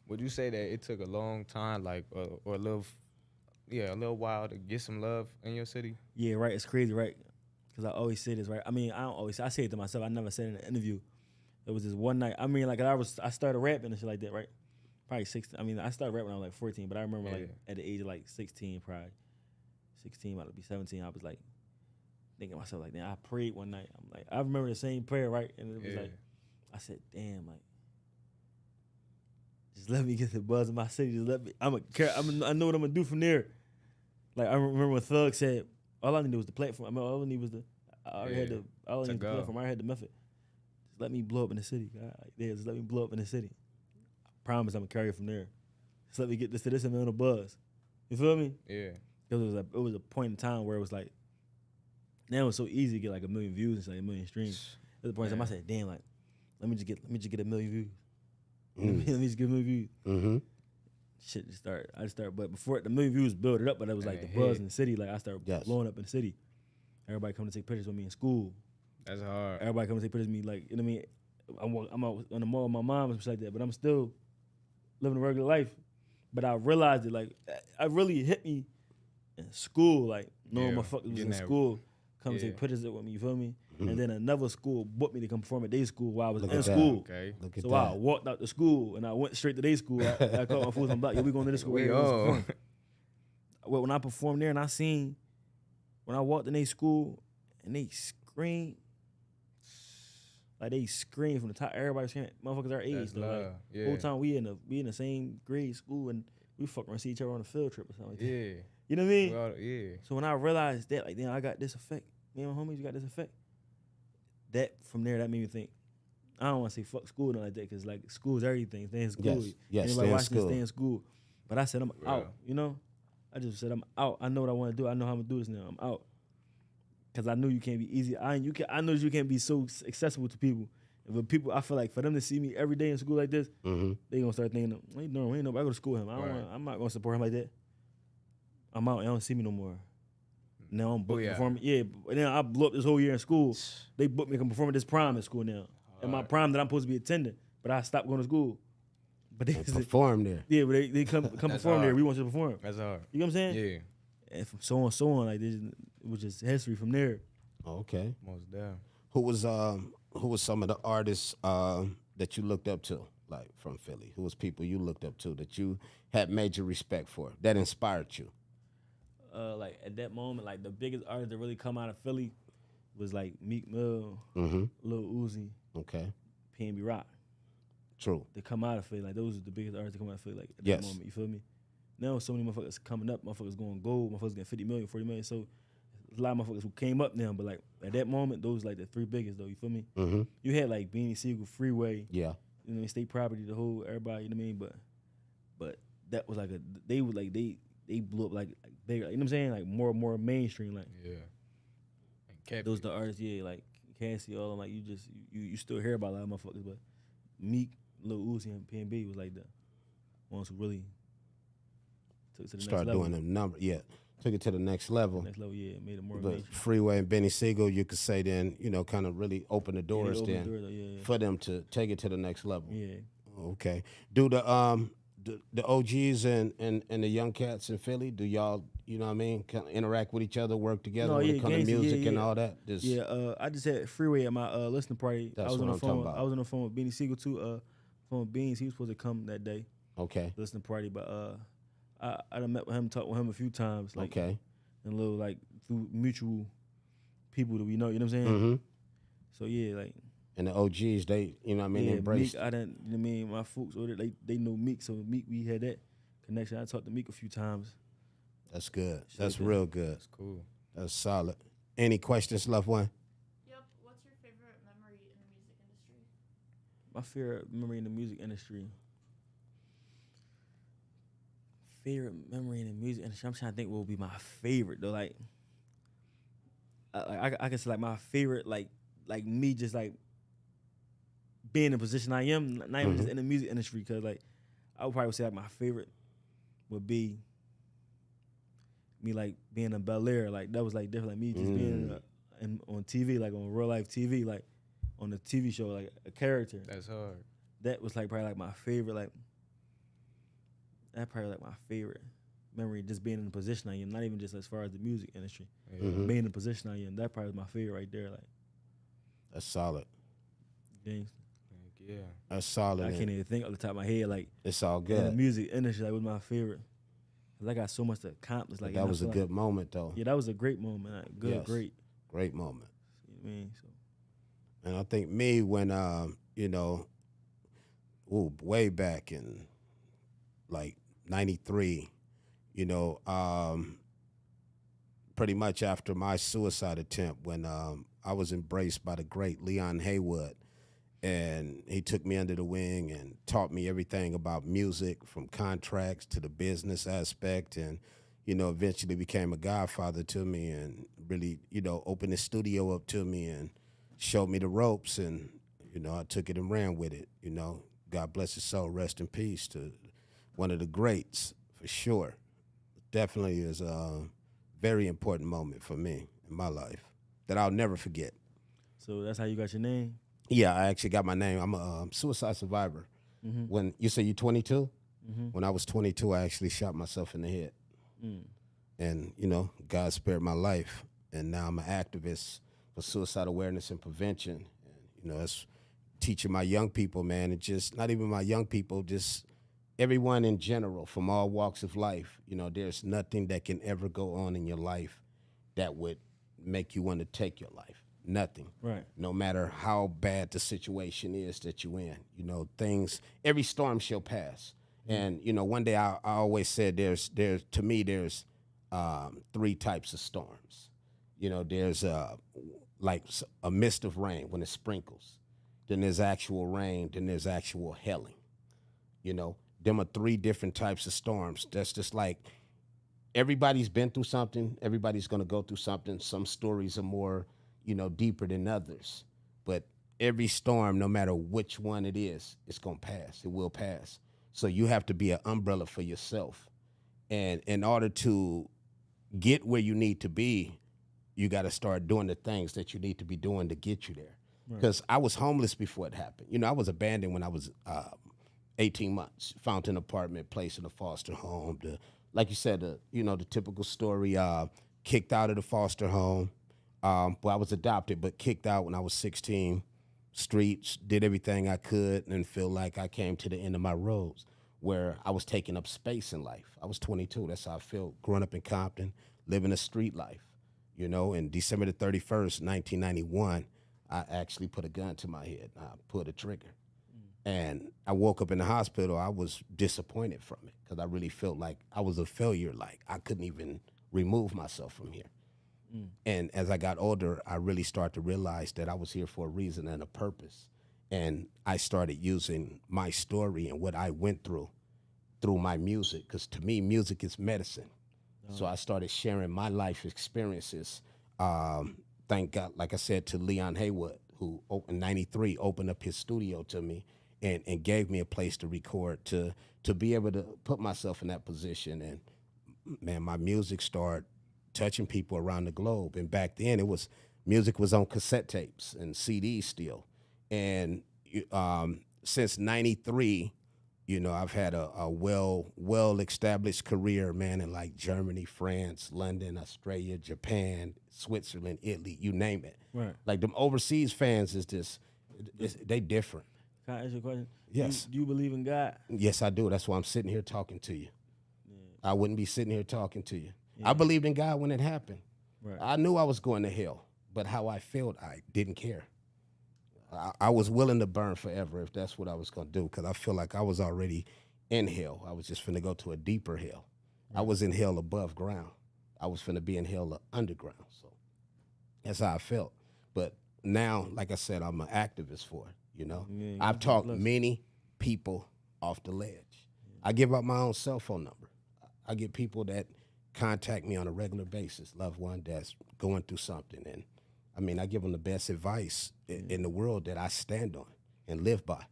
Would you say that it took a long time, like, or a little while to get some love in your city? Yeah, right. It's crazy, right? Because I always say this, right? I mean, I say it to myself. I never said it in an interview. It was this one night. I mean, like I started rapping and shit like that, right? Probably 16. I mean, I started rapping when I was like 14, but I remember like Yeah. at the age of like 16, probably 16, about to be 17. I was like thinking to myself like, damn, I prayed one night. I'm like, I remember the same prayer, right? And it was Yeah. like, I said, damn, like, just let me get the buzz in my city. Just let me. I know what I'm gonna do from there. Like I remember when Thug said, all I needed was the platform. I mean, all I needed was I already had the platform. I already had the method. Just let me blow up in the city. Just let me blow up in the city. I promise I'm gonna carry it from there. Just let me get this to this amount of buzz. You feel me? Yeah. It was a point in time where it was like, now it's so easy to get like 1 million views and like 1 million streams. There's a point in time I said, damn, like, let me just get 1 million views. Let me just get 1 million views. Mm-hmm. Shit just started. I just started, but before the 1 million views built it up, but it was like the buzz in the city. Like I started blowing up in the city. Everybody coming to take pictures with me in school. That's hard. Everybody coming to take pictures with me, like, you know what I mean? I'm out on the mall with my mom and shit like that, but I'm still living a regular life. But I realized it, like, I really hit me in school, like, knowing motherfuckers was in school, come take pictures with me, you feel me? Mm-hmm. And then another school booked me to come perform at their school while I was in school. Okay. So I walked out the school and I went straight to their school. I called my fools, I'm like, yo, we going to this school. Well, when I performed there and when I walked in their school and they screamed, like they screamed from the top. Everybody screaming. Motherfuckers our age. Though, like, the whole time we in the same grade school and we fuck around see each other on a field trip or something like that. Yeah. You know what I mean? Well, yeah. So when I realized that, like, damn, I got this effect. Me and my homies got this effect. That from there, that made me think. I don't want to say fuck school and like that because like school's everything. Stay in school. Yes. Anybody watching this, stay in school. But I said I'm out. You know, I just said I'm out. I know what I want to do. I know how I'm gonna do this now. I'm out. Cause I knew you can't be easy. I know you can't be so accessible to people. But people, I feel like for them to see me every day in school like this, they gonna start thinking, "What you doing? Ain't nobody go to school with him. I'm not gonna support him like that. I'm out. They don't see me no more. Now I'm booked performing. Yeah, but then I blew up this whole year in school. They booked me to come perform at this prom in school now. And my prom that I'm supposed to be attending, but I stopped going to school. But they perform there. Yeah, but they come perform there. We want you to perform. That's hard. You know what I'm saying? Yeah. And from so on, like this, it was just history from there. Okay. Most damn. Who was some of the artists that you looked up to, like from Philly? Who was people you looked up to that you had major respect for, that inspired you? Like at that moment, like the biggest artist that really come out of Philly was like Meek Mill, Lil Uzi, PNB Rock. True. They come out of Philly, like those are the biggest artists that come out of Philly, like at that moment. You feel me? Now so many motherfuckers coming up, motherfuckers going gold, motherfuckers getting 50 million, 40 million. So a lot of motherfuckers who came up now, but like at that moment, those like the three biggest though. You feel me? Mm-hmm. You had like Beanie Siegel, Freeway, you know, State Property, the whole everybody. You know what I mean? But that was like they blew up like bigger. You know what I'm saying? Like more mainstream. Like those the artists. Yeah, like Cassie, all of them. Like you still hear about a lot of motherfuckers, but Meek, Lil Uzi, and PNB was like the ones who really took it to the next level. Start doing them numbers. Yeah. Took it to the next level. Next level, yeah, made it more But Freeway and Benny Siegel, you could say then, you know, kind of really open the doors for them to take it to the next level. Yeah. Okay. Do the OGs and the young cats in Philly, do y'all, you know what I mean, kind of interact with each other, work together when it comes to music and all that? I just had Freeway at my listening party. I was on the phone. I was on the phone with Beanie Siegel too. Phone with Beans. He was supposed to come that day. Okay. Listening party, but I done met with him, talked with him a few times, like, and little like through mutual people that we know. You know what I'm saying? Mm-hmm. So yeah, like. And the OGs, they, you know what I mean, embraced. Meek, I didn't. You know what I mean, my folks, they know Meek, so Meek, we had that connection. I talked to Meek a few times. That's good. That's real good. That's cool. That's solid. Any questions, loved one? Yep. What's your favorite memory in the music industry? My favorite memory in the music industry. Favorite memory in the music industry. I'm trying to think what would be my favorite though. Like, I guess like my favorite, like me just like being in the position I am, not even just in the music industry. Because like I would probably say like my favorite would be me like being in Bel Air. Like that was like different. Like me just being on TV, like on real life TV, like on a TV show, like a character. That's hard. That was like probably like my favorite. Like that probably like my favorite memory, just being in the position I am. Not even just as far as the music industry, being in the position I am. That probably was my favorite right there. Like that's solid. James. Yeah. That's solid. I can't even think off the top of my head. Like it's all good. In the music industry, that was my favorite. Cause I got so much to accomplish. Like that was a good moment, though. Yeah, that was a great moment. Like, great moment. You know what I mean? So. And I think me when you know, way back in like 93, you know, pretty much after my suicide attempt when I was embraced by the great Leon Haywood. And he took me under the wing and taught me everything about music, from contracts to the business aspect, and, you know, eventually became a godfather to me and really, you know, opened his studio up to me and showed me the ropes. And, you know, I took it and ran with it. You know, God bless his soul, rest in peace to one of the greats, for sure. Definitely is a very important moment for me in my life that I'll never forget. So that's how you got your name? Yeah, I actually got my name. I'm a suicide survivor. When you say you're 22, when I was 22, I actually shot myself in the head. And, you know, God spared my life. And now I'm an activist for suicide awareness and prevention. And, you know, that's teaching my young people, man, and just not even my young people, just everyone in general from all walks of life. You know, there's nothing that can ever go on in your life that would make you want to take your life. Nothing. Right. No matter how bad the situation is that you're in. You know, every storm shall pass. And, you know, one day I always said there's three types of storms. You know, there's like a mist of rain when it sprinkles. Then there's actual rain. Then there's actual helling. You know, them are three different types of storms. That's just like everybody's been through something. Everybody's going to go through something. Some stories are more, you know, deeper than others. But every storm, no matter which one it is, it's going to pass. It will pass. So you have to be an umbrella for yourself. And in order to get where you need to be, you got to start doing the things that you need to be doing to get you there. Because I was homeless before it happened. You know, I was abandoned when I was 18 months, found an apartment, placed in a foster home. Like you said, the typical story, kicked out of the foster home. Well, I was adopted, but kicked out when I was 16. Streets, did everything I could, and feel like I came to the end of my roads, where I was taking up space in life. I was 22. That's how I felt, growing up in Compton, living a street life. You know, and December the 31st, 1991, I actually put a gun to my head. I pulled a trigger. And I woke up in the hospital. I was disappointed from it because I really felt like I was a failure. Like I couldn't even remove myself from here. And as I got older, I really started to realize that I was here for a reason and a purpose. And I started using my story and what I went through my music, because to me, music is medicine. So I started sharing my life experiences. Thank God, like I said, to Leon Haywood, who in 93 opened up his studio to me and gave me a place to record, to be able to put myself in that position. And man, my music started touching people around the globe. And back then music was on cassette tapes and CDs still. And since 93, you know, I've had a well-established career, man, in like Germany, France, London, Australia, Japan, Switzerland, Italy, you name it. Right. Like them overseas fans they different. Can I ask you a question? Yes. Do you believe in God? Yes, I do. That's why I'm sitting here talking to you. Yeah. I wouldn't be sitting here talking to you. Yeah. I believed in God when it happened. Right. I knew I was going to hell, but how I felt, I didn't care. I was willing to burn forever if that's what I was going to do, because I feel like I was already in hell. I was just finna go to a deeper hell. Right. I was in hell above ground. I was finna be in hell underground. So that's how I felt. But now, like I said, I'm an activist for it, you know. Yeah, I've talked many people off the ledge. Yeah. I give out my own cell phone number. I get people that contact me on a regular basis, loved one that's going through something. And I mean, I give them the best advice in the world that I stand on and live by.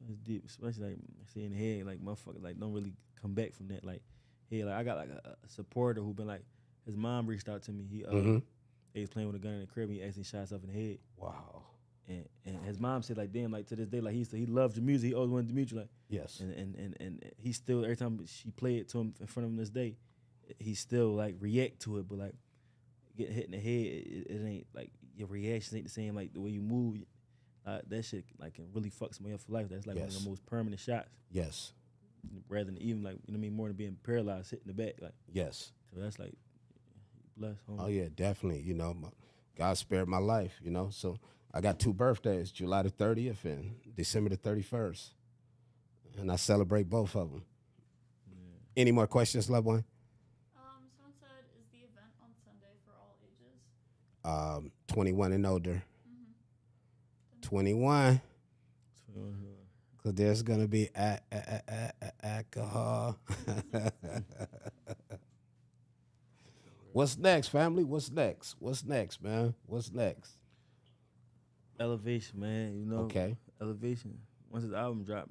It's deep, especially like seeing head, like motherfuckers like don't really come back from that. Like, hey, like I got like a supporter who been like, his mom reached out to me. He was playing with a gun in the crib. He actually shot himself in the head. Wow. And his mom said like, damn, like to this day, like he loved your music. He always wanted to meet you, like. Yes. And he still, every time she play it to him in front of him this day, he still like react to it, but like get hit in the head, it ain't like your reactions ain't the same, like the way you move. That shit like can really fuck somebody up for life. That's like one of the most permanent shots. Yes. Rather than even like, you know what I mean, more than being paralyzed, hit in the back, like. Yes. So that's like, bless. Homie. Oh yeah, definitely. You know, God spared my life. You know, so I got 2 birthdays, July the 30th and December the 31st. and I celebrate both of them. Any more questions, loved one? Someone said, is the event on Sunday for all ages? 21 and older. 21. Because there's going to be alcohol. What's next, family? What's next? What's next, man? What's next? Elevation, man. You know. Okay. Elevation. Once his album dropped,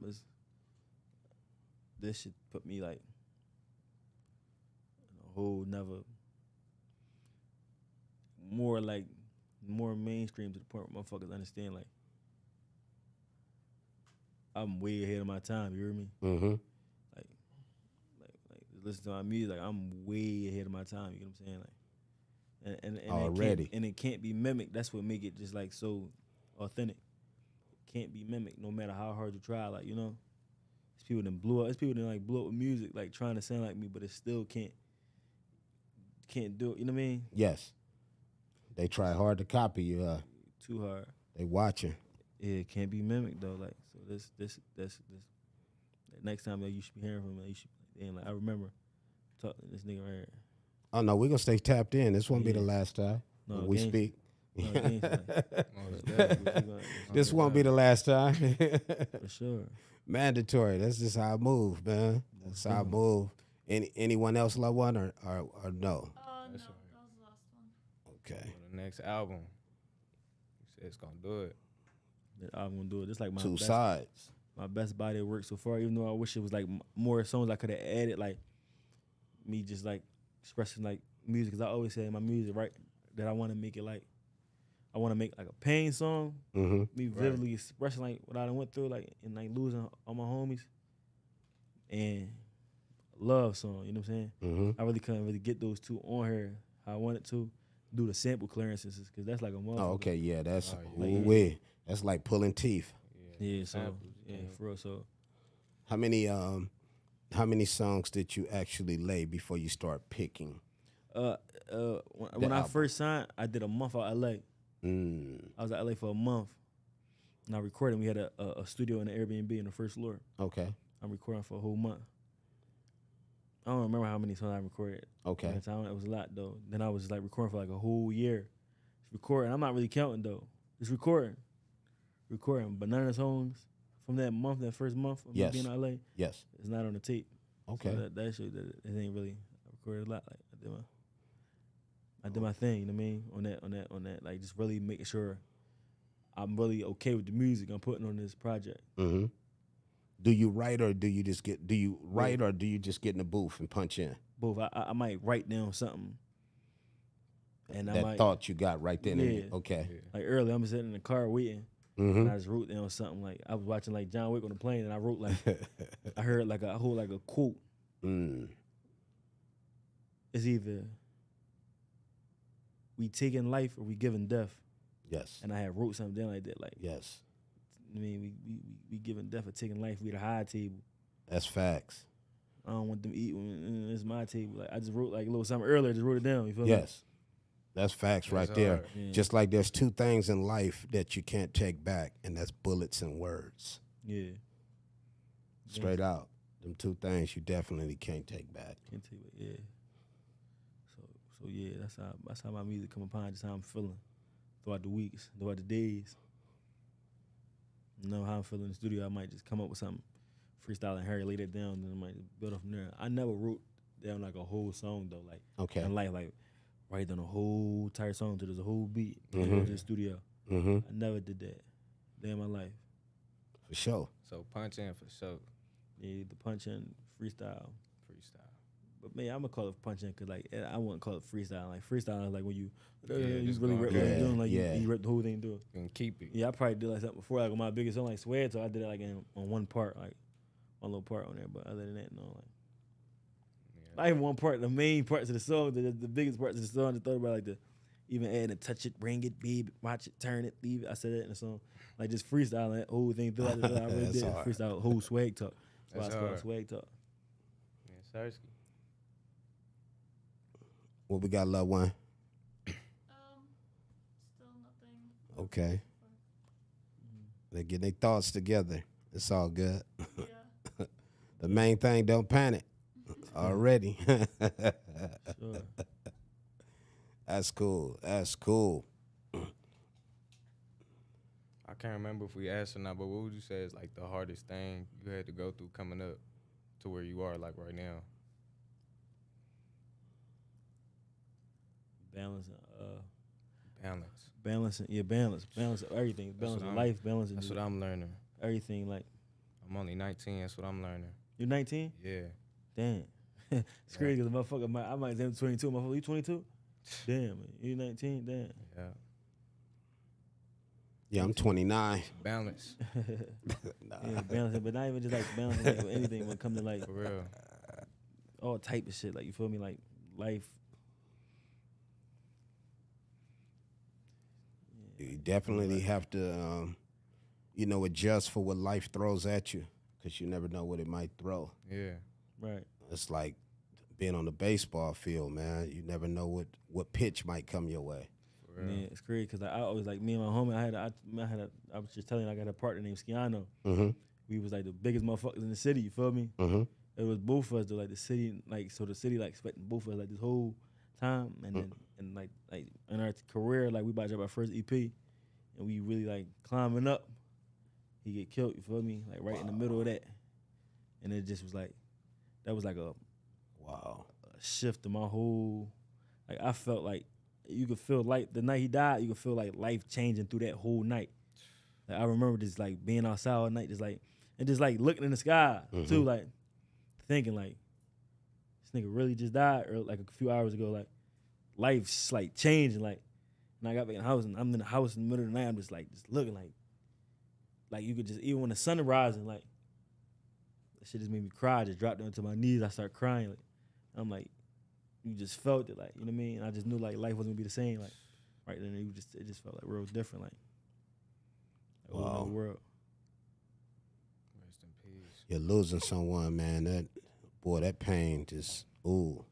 this shit put me like in a whole never more mainstream to the point where motherfuckers understand like I'm way ahead of my time. You hear me? Mm-hmm. Like listen to my music. Like I'm way ahead of my time. You get what I'm saying? Like, and already, it can't be mimicked. That's what make it just like so authentic. It can't be mimicked, no matter how hard you try. Like you know, it's people that blew up. It's people that like blew up with music, like trying to sound like me, but it still can't do it. You know what I mean? Yes. They try hard to copy you. Too hard. They watching. Yeah, it can't be mimicked though. Like so, this. Next time that you should be hearing from me, you should. Damn, like I remember talking to this nigga right here. Oh no, we're gonna stay tapped in. This won't be the Yeah. last time No, when we gangsta. speak. No, gangsta, like, This won't be the last time. for sure. Mandatory. That's just how I move, man. That's how I move. Anyone else love one or no? No, that was the last one. Okay. For the next album, you said it's gonna do it. That I'm gonna do it. It's like Two sides. my best body of work so far. Even though I wish it was like more songs I could have added, like me just like expressing like music. Cause I always say in my music, right, that I want to make it like I want to make like a pain song. Mm-hmm. Me vividly expressing like what I done went through, like and like losing all my homies, and love song. You know what I'm saying? Mm-hmm. I really couldn't really get those two on here how I wanted to do the sample clearances because that's like a motherfucker. Oh, okay. Yeah, that's Oh, yeah. ooh-wee. That's like pulling teeth. Yeah, so samples, yeah, for real. So How many songs did you actually lay before you start picking? when I album. first signed, I did a month out LA. I was at LA for a month. And I recorded. We had a studio in the Airbnb in the first floor. Okay. I'm recording for a whole month. I don't remember how many songs I recorded. Okay. At the time. It was a lot though. Then I was like recording for like a whole year. Just recording. I'm not really counting though. Just recording. But none of the songs from that month, that first month of me Yes. being in LA, Yes. it's not on the tape. Okay. So that shit, that it ain't really. I recorded a lot. Like I did my thing. You know what I mean? On that. Like just really making sure I'm really okay with the music I'm putting on this project. Mm-hmm. Do you write or do you just get? Do you write or do you just get in the booth and punch in? Both. I might write down something, and I That might thought you got right then. Yeah. And okay. like early. I'm sitting in the car waiting, Mm-hmm. and I just wrote down something. Like I was watching like John Wick on the plane, and I wrote like I heard like a whole like a quote. It's either we taking life or we giving death. Yes. And I had wrote something down like that. Like Yes. I mean, we giving death or taking life. We the high table. That's facts. I don't want them to eat when it's my table. Like I just wrote like a little something earlier. Just wrote it down. You feel me? Yes. That's facts right That's there. hard. Yeah. Just like there's two things in life that you can't take back, and that's bullets and words. Yeah. Straight out. Them two things you definitely can't take back. Can't tell you, yeah. So yeah, that's how my music come upon. Just how I'm feeling throughout the weeks, throughout the days. You know how I'm feeling in the studio. I might just come up with something, freestyle and Harry lay that down, then I might just build up from there. I never wrote down like a whole song though, like Okay. in life, like write down a whole entire song till there's a whole beat and Mhm. go to the studio. Mm-hmm. I never did that. Day in my life. For sure. So punch in for sure. Yeah, the punch in freestyle. Freestyle. But man, I'm gonna call it punching because like I wouldn't call it freestyle. Like freestyle is like when you just really going rap what crazy. you're doing, like Yeah. you rap the whole thing through. And keep it. Yeah, I probably did like something before, like on my biggest song, like Swear. So I did it like on one part, like one little part on there. But other than that, no, like not even one part. The main parts of the song, the biggest parts of the song. I just thought about like the even adding a touch it, bring it, babe, watch it, turn it, leave it. I said that in the song, like just freestyling that whole thing through. I really That's did hard. freestyle whole swag talk. That's why That's it's called hard. swag talk. Yeah, Sarsky. What we got, loved one? Still nothing. Okay. They getting their thoughts together. It's all good. Yeah. The main thing, don't panic. Already. Sure. That's cool. That's cool. I can't remember if we asked or not, but what would you say is like the hardest thing you had to go through coming up to where you are like right now? Balancing, Balance. balance of everything, balance what of I'm- life, balance of That's what I'm learning. everything. Like I'm only 19. That's what I'm learning. you're 19. Yeah. Damn, it's crazy because motherfucker, I might say I'm 22. Motherfucker, you 22? Damn, man. You 19? Damn. Yeah. Yeah, I'm 29. Balance. Yeah, balancing, but not even just like balancing like, with anything when it comes to like For real. all type of shit. Like you feel me? Like life. You definitely have to, adjust for what life throws at you, because you never know what it might throw. Yeah. Right. It's like being on the baseball field, man. You never know what pitch might come your way. For real. Yeah, it's crazy because I always like me and my homie. I was just telling you, I got a partner named Skiano. Mm-hmm. We was like the biggest motherfuckers in the city. You feel me? Mm-hmm. It was both of us though, like the city, like so the city like expecting both of us like this whole time, and then and like in our career, like we about to drop our first EP, and we really like climbing up. He get killed. You feel me? Like right in the middle of that, and it just was like that was like a shift in my whole. Like I felt like you could feel like the night he died, you could feel like life changing through that whole night. Like I remember just like being outside all night, just like and just like looking in the sky too, like thinking like this nigga really just died, or like a few hours ago, like life's like changing, like. And I got back in the house, and I'm in the house in the middle of the night. I'm just looking like you could just even when the sun is rising, like that shit just made me cry. I just dropped down to my knees. I start crying. Like I'm like, you just felt it, like you know what I mean. And I just knew like life wasn't gonna be the same, like right then. It just felt like real different, like a whole nother world. Rest in peace. You're losing someone, man. That pain just ooh.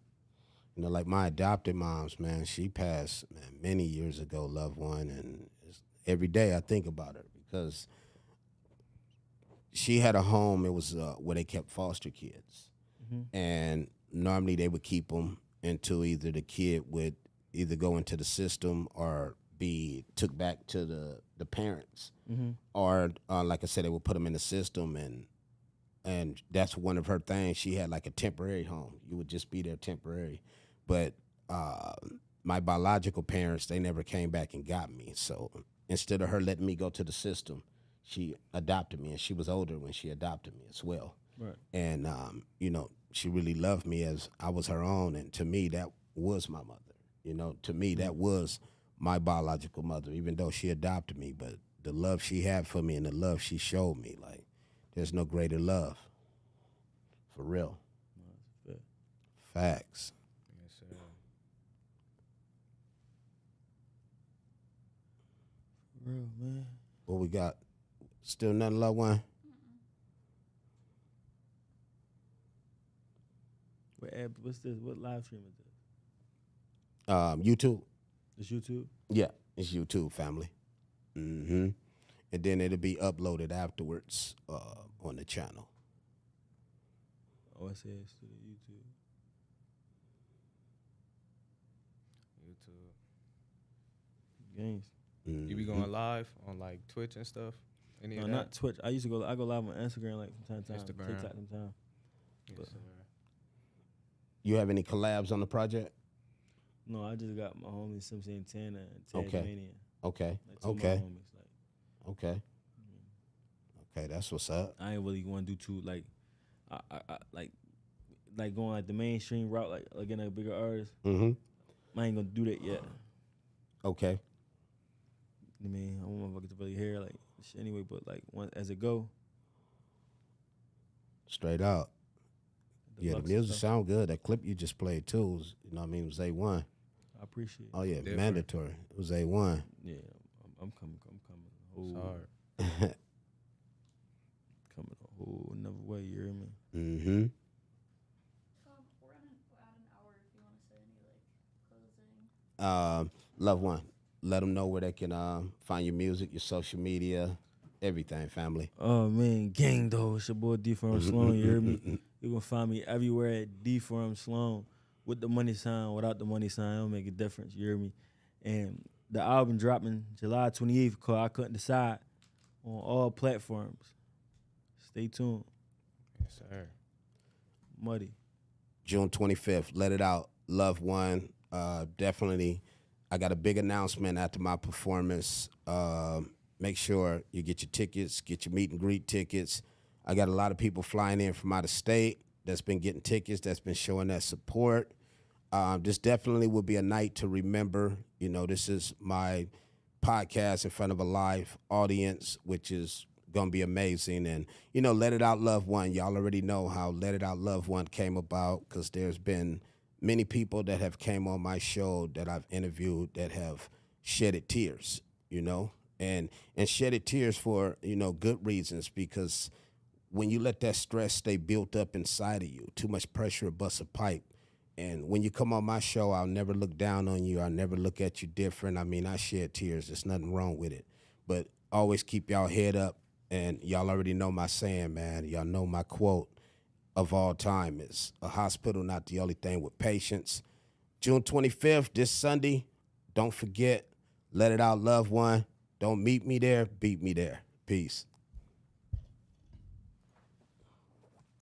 Like my adopted mom's, man, she passed many years ago, loved one, and every day I think about her because she had a home. It was where they kept foster kids, and normally they would keep them until either the kid would either go into the system or be took back to the parents, or like I said, they would put them in the system, and that's one of her things. She had like a temporary home. You would just be there temporary. But my biological parents, they never came back and got me. So instead of her letting me go to the system, she adopted me, and she was older when she adopted me as well. Right. And, she really loved me as I was her own. And to me, that was my mother. To me, that was my biological mother, even though she adopted me. But the love she had for me and the love she showed me, like, there's no greater love. For real. Facts. Yes, sir. Real man. What we got? Still nothing, loved one? What's this? What live stream is this? YouTube. It's YouTube? Yeah, it's YouTube, family. Mm-hmm. And then it'll be uploaded afterwards on the channel. Oh, I said it's to the YouTube. YouTube. Games. Mm-hmm. You be going live on like Twitch and stuff? Any No, of that? not Twitch. I go live on Instagram like from time to time. Instagram. TikTok sometimes. Yes, sir. You have any collabs on the project? No, I just got my homies Sim Santana and Tag Mania. Okay. Like two of my Okay. homies, like, Okay. Okay, that's what's up. I ain't really want to do too like, I like going like the mainstream route, like getting a bigger artist. Mm-hmm. I ain't gonna do that yet. Okay. I mean, I want motherfuckers to really hear like shit anyway, but like as it go. Straight out. Yeah, the Deluxe and music stuff. sound good. That clip you just played too was, it was A1. I appreciate it. Oh yeah, Different. mandatory. It was A1. Yeah, I'm coming. It's Whole, hard. coming a whole another way. You hear me? Mm-hmm. We're at an hour if you want to say any like closing. Loved one, let them know where they can find your music, your social media. everything, family. Oh man, gang though. It's your boy D4M Sloan. You hear me? You gonna find me everywhere at D4M Sloan with the money sign, without the money sign. It don't make a difference. You hear me? And the album dropping July 28th called I Couldn't Decide on all platforms. Stay tuned. Yes, sir. Muddy. June 25th. Let it out. Love One. Definitely. I got a big announcement after my performance. Make sure you get your tickets, get your meet and greet tickets. I got a lot of people flying in from out of state that's been getting tickets, that's been showing that support. This definitely will be a night to remember. You know, this is my podcast in front of a live audience, which is going to be amazing. And, you know, Let It Out Love One, y'all already know how Let It Out Love One came about, because there's been many people that have came on my show that I've interviewed that have shedded tears, you know, and shedded tears for, you know, good reasons, because when you let that stress stay built up inside of you, too much pressure will bust a pipe. And when you come on my show, I'll never look down on you. I'll never look at you different. I mean, I shed tears. There's nothing wrong with it. But always keep y'all head up. And y'all already know my saying, man. Y'all know my quote of all time is, a hospital not the only thing with patients. June 25th, this Sunday, don't forget, Let It Out Love One. Don't meet me there, beat me there. Peace.